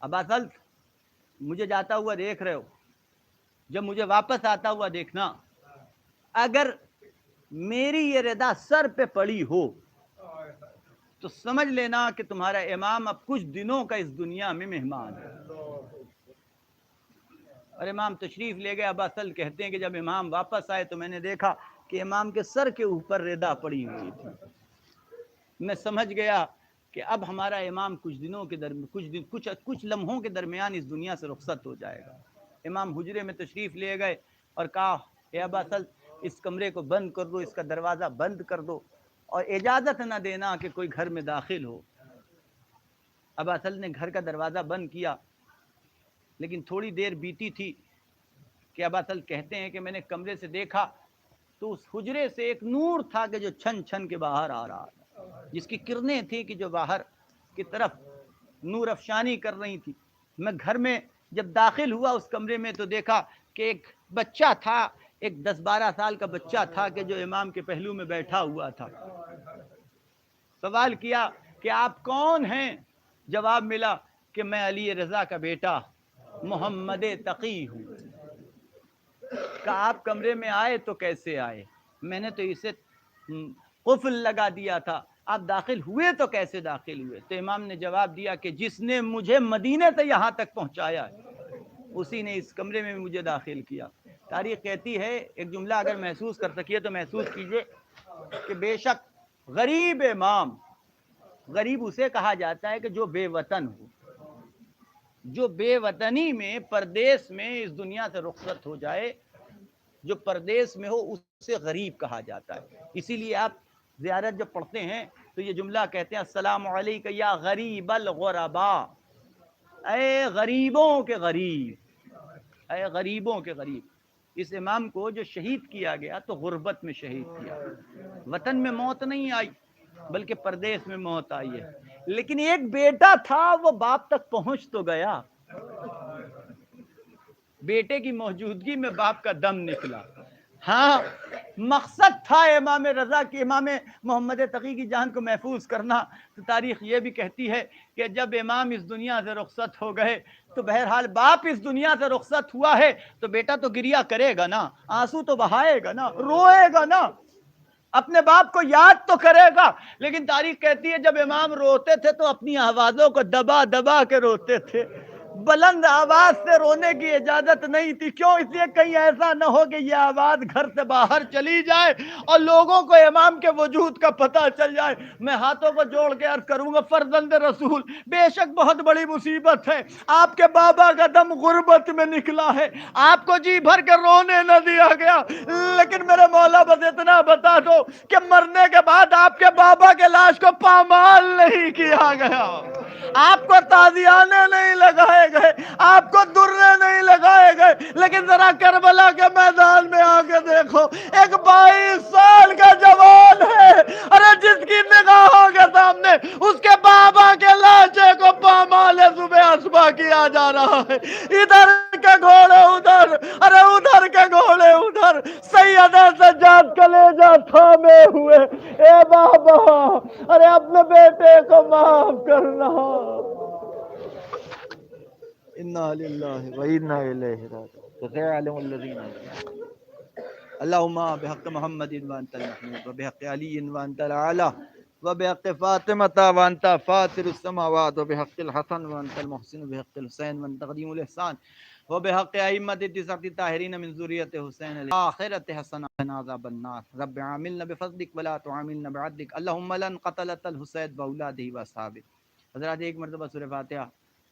ابا سلط مجھے جاتا ہوا دیکھ رہے ہو، جب مجھے واپس آتا ہوا دیکھنا. اگر میری یہ رضا سر پہ پڑی ہو تو سمجھ لینا کہ تمہارا امام اب کچھ دنوں کا اس دنیا میں مہمان ہے. اور امام تشریف لے گئے. ابا سلط کہتے ہیں کہ جب امام واپس آئے تو میں نے دیکھا کہ امام کے سر کے اوپر رضا پڑی ہوئی تھی. میں سمجھ گیا کہ اب ہمارا امام کچھ لمحوں کے درمیان اس دنیا سے رخصت ہو جائے گا. امام حجرے میں تشریف لے گئے اور کہا اے ابا سلط اس کمرے کو بند کر دو، اس کا دروازہ بند کر دو. اور اجازت نہ دینا کہ کوئی گھر میں داخل ہو۔ ابا اصل نے گھر کا دروازہ بند کیا، لیکن تھوڑی دیر بیتی تھی کہ ابا اصل کہتے ہیں کہ میں نے کمرے سے دیکھا تو اس حجرے سے ایک نور تھا کہ جو چھن چھن کے باہر آ رہا تھا، جس کی کرنیں تھی کہ جو باہر کی طرف نور افشانی کر رہی تھی۔ میں گھر میں جب داخل ہوا اس کمرے میں تو دیکھا کہ ایک بچہ تھا، ایک 10-12 سال کا بچہ تھا کہ جو امام کے پہلو میں بیٹھا ہوا تھا۔ سوال کیا کہ آپ کون ہیں؟ جواب ملا کہ میں علی رضا کا بیٹا محمد تقی ہوں۔ کہا آپ کمرے میں آئے تو کیسے آئے؟ میں نے تو اسے قفل لگا دیا تھا، آپ داخل ہوئے تو کیسے داخل ہوئے؟ تو امام نے جواب دیا کہ جس نے مجھے مدینے سے یہاں تک پہنچایا ہے اسی نے اس کمرے میں مجھے داخل کیا۔ تاریخ کہتی ہے، ایک جملہ اگر محسوس کر سکیے تو محسوس کیجئے کہ بے شک غریب امام، غریب اسے کہا جاتا ہے کہ جو بے وطن ہو، جو بے وطنی میں پردیس میں اس دنیا سے رخصت ہو جائے، جو پردیس میں ہو اسے غریب کہا جاتا ہے۔ اسی لیے آپ زیارت جب پڑھتے ہیں تو یہ جملہ کہتے ہیں السلام علیکم یا غریب الغرباء، اے غریبوں کے غریب، اے غریبوں کے غریب۔ اس امام کو جو شہید کیا گیا تو غربت میں شہید کیا، وطن میں موت نہیں آئی بلکہ پردیس میں موت آئی ہے۔ لیکن ایک بیٹا تھا، وہ باپ تک پہنچ تو گیا، بیٹے کی موجودگی میں باپ کا دم نکلا۔ ہاں مقصد تھا امام رضا کی، امام محمد تقی کی جان کو محفوظ کرنا۔ تو تاریخ یہ بھی کہتی ہے کہ جب امام اس دنیا سے رخصت ہو گئے تو بہرحال باپ اس دنیا سے رخصت ہوا ہے تو بیٹا تو گریہ کرے گا نا، آنسو تو بہائے گا نا، روئے گا نا، اپنے باپ کو یاد تو کرے گا۔ لیکن تاریخ کہتی ہے جب امام روتے تھے تو اپنی آوازوں کو دبا دبا کے روتے تھے، بلند آواز سے رونے کی اجازت نہیں تھی۔ کیوں؟ اس لیے کہیں ایسا نہ ہو کہ یہ آواز گھر سے باہر چلی جائے اور لوگوں کو امام کے وجود کا پتہ چل جائے۔ میں ہاتھوں کو جوڑ کے عرض کروں گا فرزند رسول، بے شک بہت بڑی مصیبت ہے، آپ کے بابا کا دم غربت میں نکلا ہے، آپ کو جی بھر کے رونے نہ دیا گیا، لیکن میرے مولا بس اتنا بتا دو کہ مرنے کے بعد آپ کے بابا کے لاش کو پامال نہیں کیا گیا، آپ کو تازیانے نہیں لگائے گئے، آپ کو درے نہیں لگائے گئے۔ لیکن ذرا کربلا کے میدان میں آ کے دیکھو، ایک 22 سال کا جوان ہے، ارے جس کی نگاہوں کے سامنے اس کے بابا کے لاشے کو پامال صبح صبح کیا جا رہا ہے، ادھر کے گھوڑے ادھر، ارے ادھر کے گھوڑے ادھر، سید سجاد کلیجہ تھامے ہوئے، اے بابا ارے اپنے بیٹے کو معاف کرنا۔ انا للہ و انا الیہ راجعون اللہم بحق محمد وانت المحمود وبحق علی وانت العالی وبحق فاطمہ وانت فاطر السماوات وبحق الحسن وانت المحسن وبحق الحسین وانت قدیم الاحسان وبحق ائمۃ التسعۃ الطاہرین من ذریۃ حسین الاخرۃ حسنہ وقنا عذاب النار رب عاملنا بفضلک ولا تعاملنا بعدلک اللہم لن قتلۃ الحسین واولادہ واصحابہ۔ حضرات ایک مرتبہ سورہ فاتحہ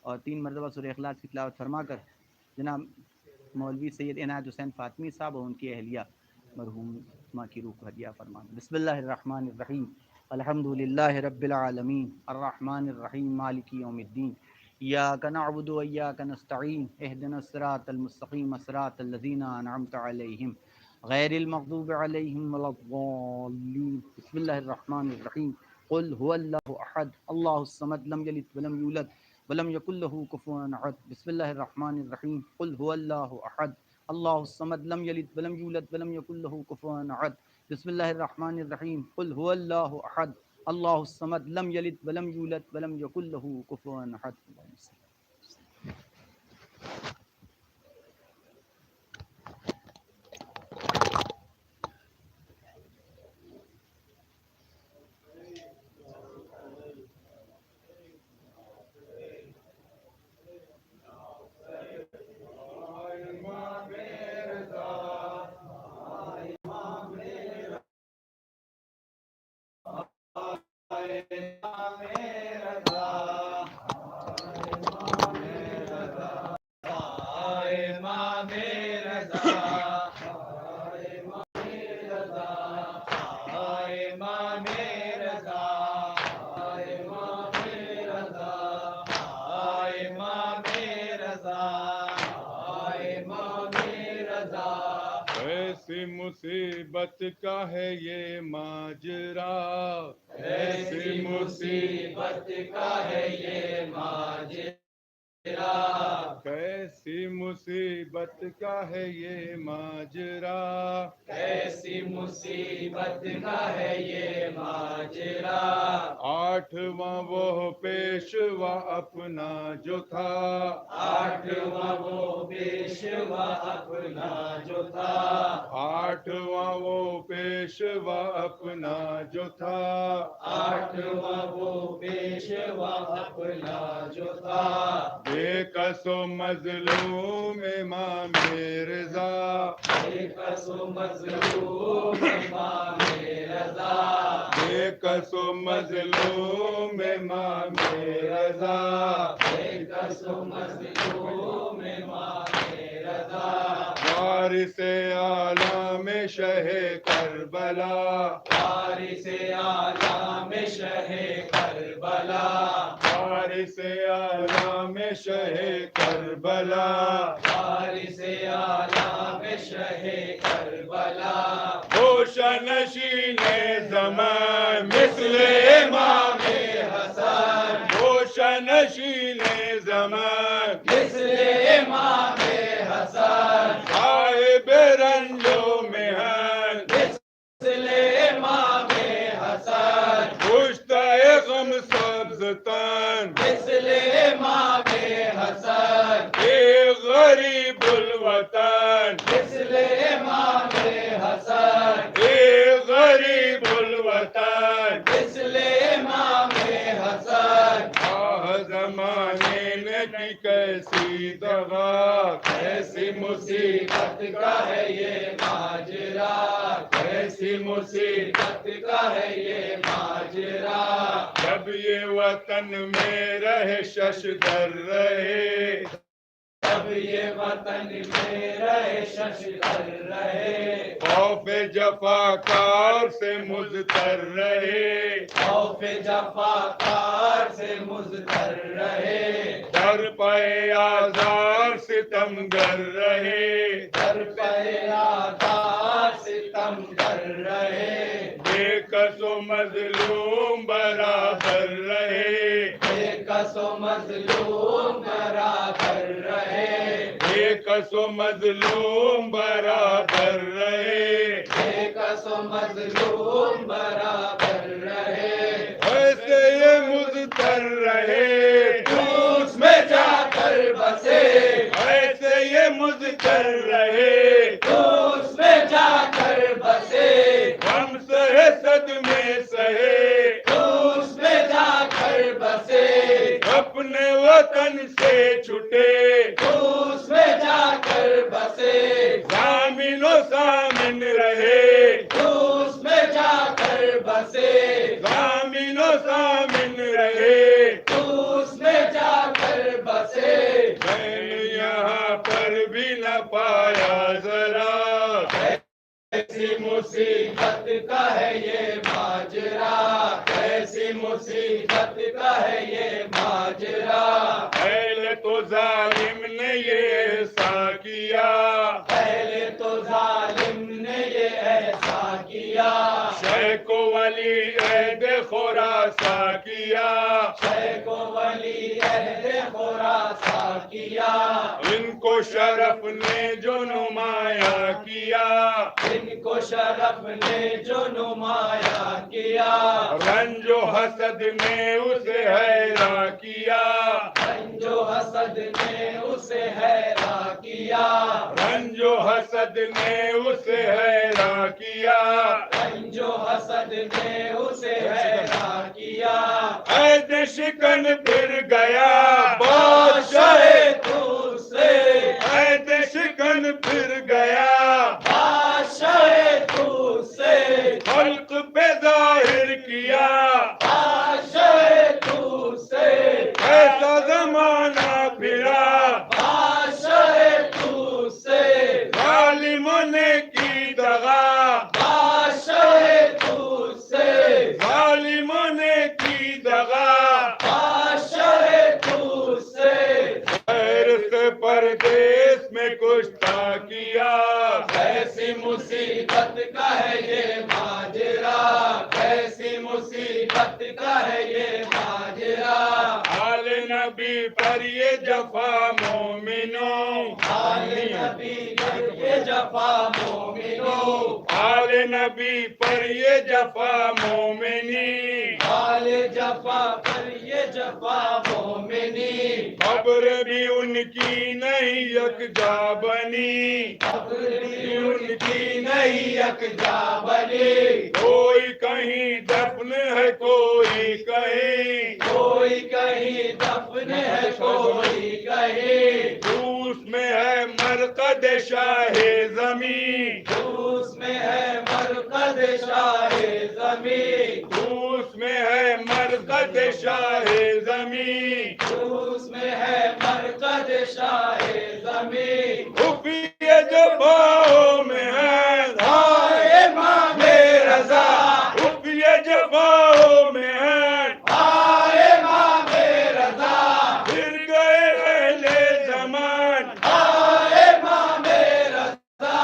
اور 3 مرتبہ سورہ اخلاص کی تلاوت فرما کر جناب مولوی سید عنایت حسین فاطمی صاحب اور ان کی اہلیہ مرحومہ کی روح کو ہدیہ فرمانا۔ بسم اللہ الرحمن الرحیم، الحمد للہ رب العالمین، الرحمن الرحیم، مالک یوم الدین، ایاک نعبد و ایاک نستعین، اہدنا الصراط المستقیم، صراط الذین انعمت علیہم غیر المغضوب علیہم ولا الضالین۔ بسم اللہ الرحمن الرحیم، قل هو اللہ احد اللہ الصمد لم یلد ولم یولد ولم یکن له کفوا احد۔ بسم اللہ الرحمن الرحیم، قل هو اللہ احد اللہ الصمد لم یلد ولم یولد ولم یکن له کفوا احد۔ بسم اللہ الرحمن الرحیم، قل هو اللہ احد اللہ الصمد لم یلد ولم یولد ولم یکن له کفوا احد۔ ایسی مصیبت کا ہے یہ ماجرا، ایسی مصیبت کا ہے یہ ماجرا، کیسی مصیبت کا ہے یہ ماجرا، کیسی مصیبت کا ہے یہ ماجرا، آٹھواں وہ پیشوا اپنا جو تھا، آٹھواں وہ پیشوا اپنا جو تھا، آٹھواں وہ پیشوا اپنا جو تھا، آٹھواں وہ پیشوا اپنا جو تھا، بے کس و مظلوم امام رضا، بے کس و مظلوم امام رضا، بے کس و مظلوم امام رضا، بے کس و مظلوم امام رضا، وارث عالم شہ کربلا، وارث عالم شہ کربلا، وارث عالم شہ کربلا، وارث عالم شہ کربلا، گوشنشین زمان مثل امام حسن، گوشنشین زمان مثل امام حسن، صاحب رنج و محن مثل امام حسن، کشتہ غم سبز تن مثل امام حسن، ایک غریب الوطن مثل امام حسن، ایک غریب الوطن مثل امام حسن، آہ زمانے نے کی کیسی دغا، کیسی مصیبت کا ہے یہ ماجرا، کیسی مصیبت کا ہے یہ ماجرا، جب یہ وطن میں رہے ششدر رہے، جب یہ وطن میں رہے ششدر رہے، خوف جفاکار سے مضطر رہے، خوف جفاکار سے مضطر رہے، در پہ آزار ستمگر رہے، در پہ آزار ستمگر رہے، بے کس و مظلوم برابر رہے، بے کس و مظلوم برابر رہے، بے کس و مظلوم برابر رہے، بے کس و مظلوم برابر رہے، ایسے یہ مضطر رہے تو اس میں جا کر بسے، ایسے یہ مضطر رہے تو اس میں جا کر بسے، غم سہے صدمے سہے تو اس میں جا کر بسے، اپنے وطن سے چھٹے تو اس میں جا کر بسے، ضامن و ضامن رہے تو اس میں جا کر بسے، ضامن و ضامن رہے تو اس میں جا کر بسے، میں نے یہاں پر بھی نہ پایا ذرا، ایسی مصیبت کا ہے یہ ماجرا، ایسی مصیبت کا ہے یہ ماجرا، پہلے تو ظالم نے یہ ایسا کیا، پہلے تو ظالم نے یہ ایسا کیا، شیخ و ولی عہد خراساں کیا، شیخ و ولی عہد خراساں کیا، ان کو شرف نے جو نمایاں کیا، ان کو شرف نے جو نمایاں کیا، رنج و حسد نے اسے حیراں کیا، رنج و حسد نے اسے حیراں کیا، رنج و حسد نے اسے حیراں کیا، رنج و حسد نے اسے حیراں کیا، عہد شکن پھر گیا بادشاہ طور سے، عہد شکن پھر گیا بادشاہ طور سے، خلق پہ ظاہر کیا بادشاہ طور سے، ایسا زمانہ پھرا بادشاہ طور سے، ظالموں نے کی دغا بادشاہ طور سے، ظالموں نے کی دغا بادشاہ طور سے، غیر سے پردیس میں کچھ تھا کیا، ایسی مصیبت یہ جفا مومنوں، آل نبی پر یہ جفا مومنوں، آل نبی پر یہ جفا مومنی، آل جفا پر یہ جفا مومنی، قبر بھی ان کی نہیں یکجا بنی، قبر بھی ان کی نہیں یکجا بنی، کوئی کہیں دفن ہے کوئی کہیں، کوئی کہیں دفن ہے کوئی کہیں، روس میں ہے مرقد شاہ زمین، روس میں ہے مرقد شاہ زمین، روس میں ہے مرقد شاہ زمین، روس میں ہے مرقد شاہ زمین، خفیہ جفاؤں میں ہے آئے امام رضا، خفیہ جفاؤں میں ہے آئے امام رضا، پھر گئے اہل زمان، آئے امام رضا،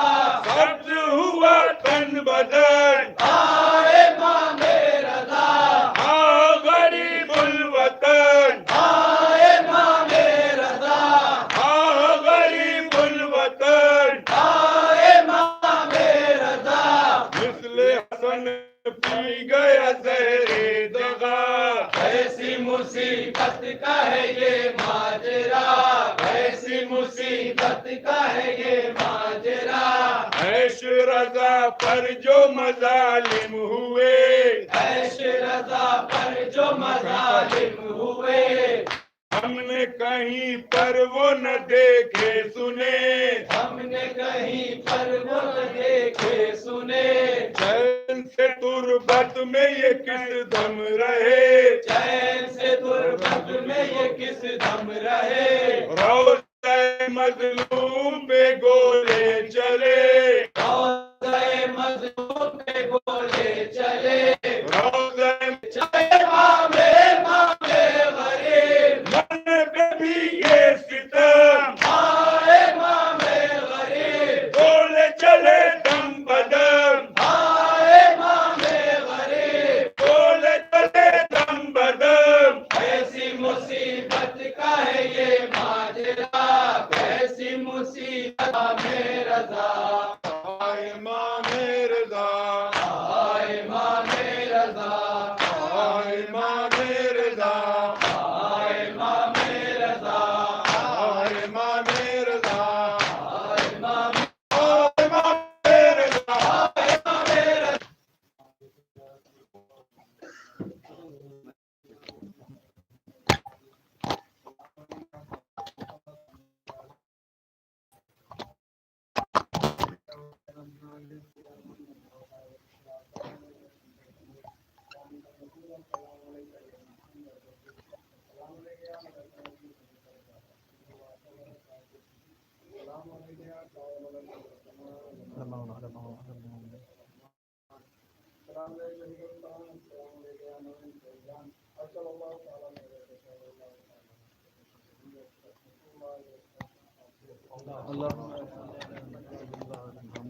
سبز ہوا تن بدن، آئے امام رضا، آ غریب الوطن، آئے امام رضا، آ غریب الوطن، آئے امام رضا، مثل حسن پی گیا زہر دغا، ایسی مصیبت کا ہے یہ ماجرا، ایسی مصیبت کا ہے یہ ماجرا، عیش رضا پر جو مظالم ہوئے، عیش رضا پر جو مظالم ہوئے، ہم نے کہیں پر وہ نہ دیکھے سنے، ہم نے کہیں پر وہ نہ دیکھے سنے، چین سے تربت میں یہ کس دم رہے، چین سے تربت میں یہ کس دم رہے، روضہ مظلوم پہ گولے چلے، روضہ مظلوم پہ گولے چلے، روضہ امام غریب، من پہ بھی یہ ستم، آئے امام غریب، گولے چلے دم بدم، آئے امام غریب، گولے چلے دم بدم، ایسی مصیبت کا ہے یہ ماجرا، ایسی مصیبت میں رضا، آئے امام رضا، آئے امام رضا، آئے امام رضا، آئے امام رضا، آئے امام رضا، آئے امام آئے امام رضا۔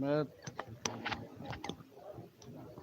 میں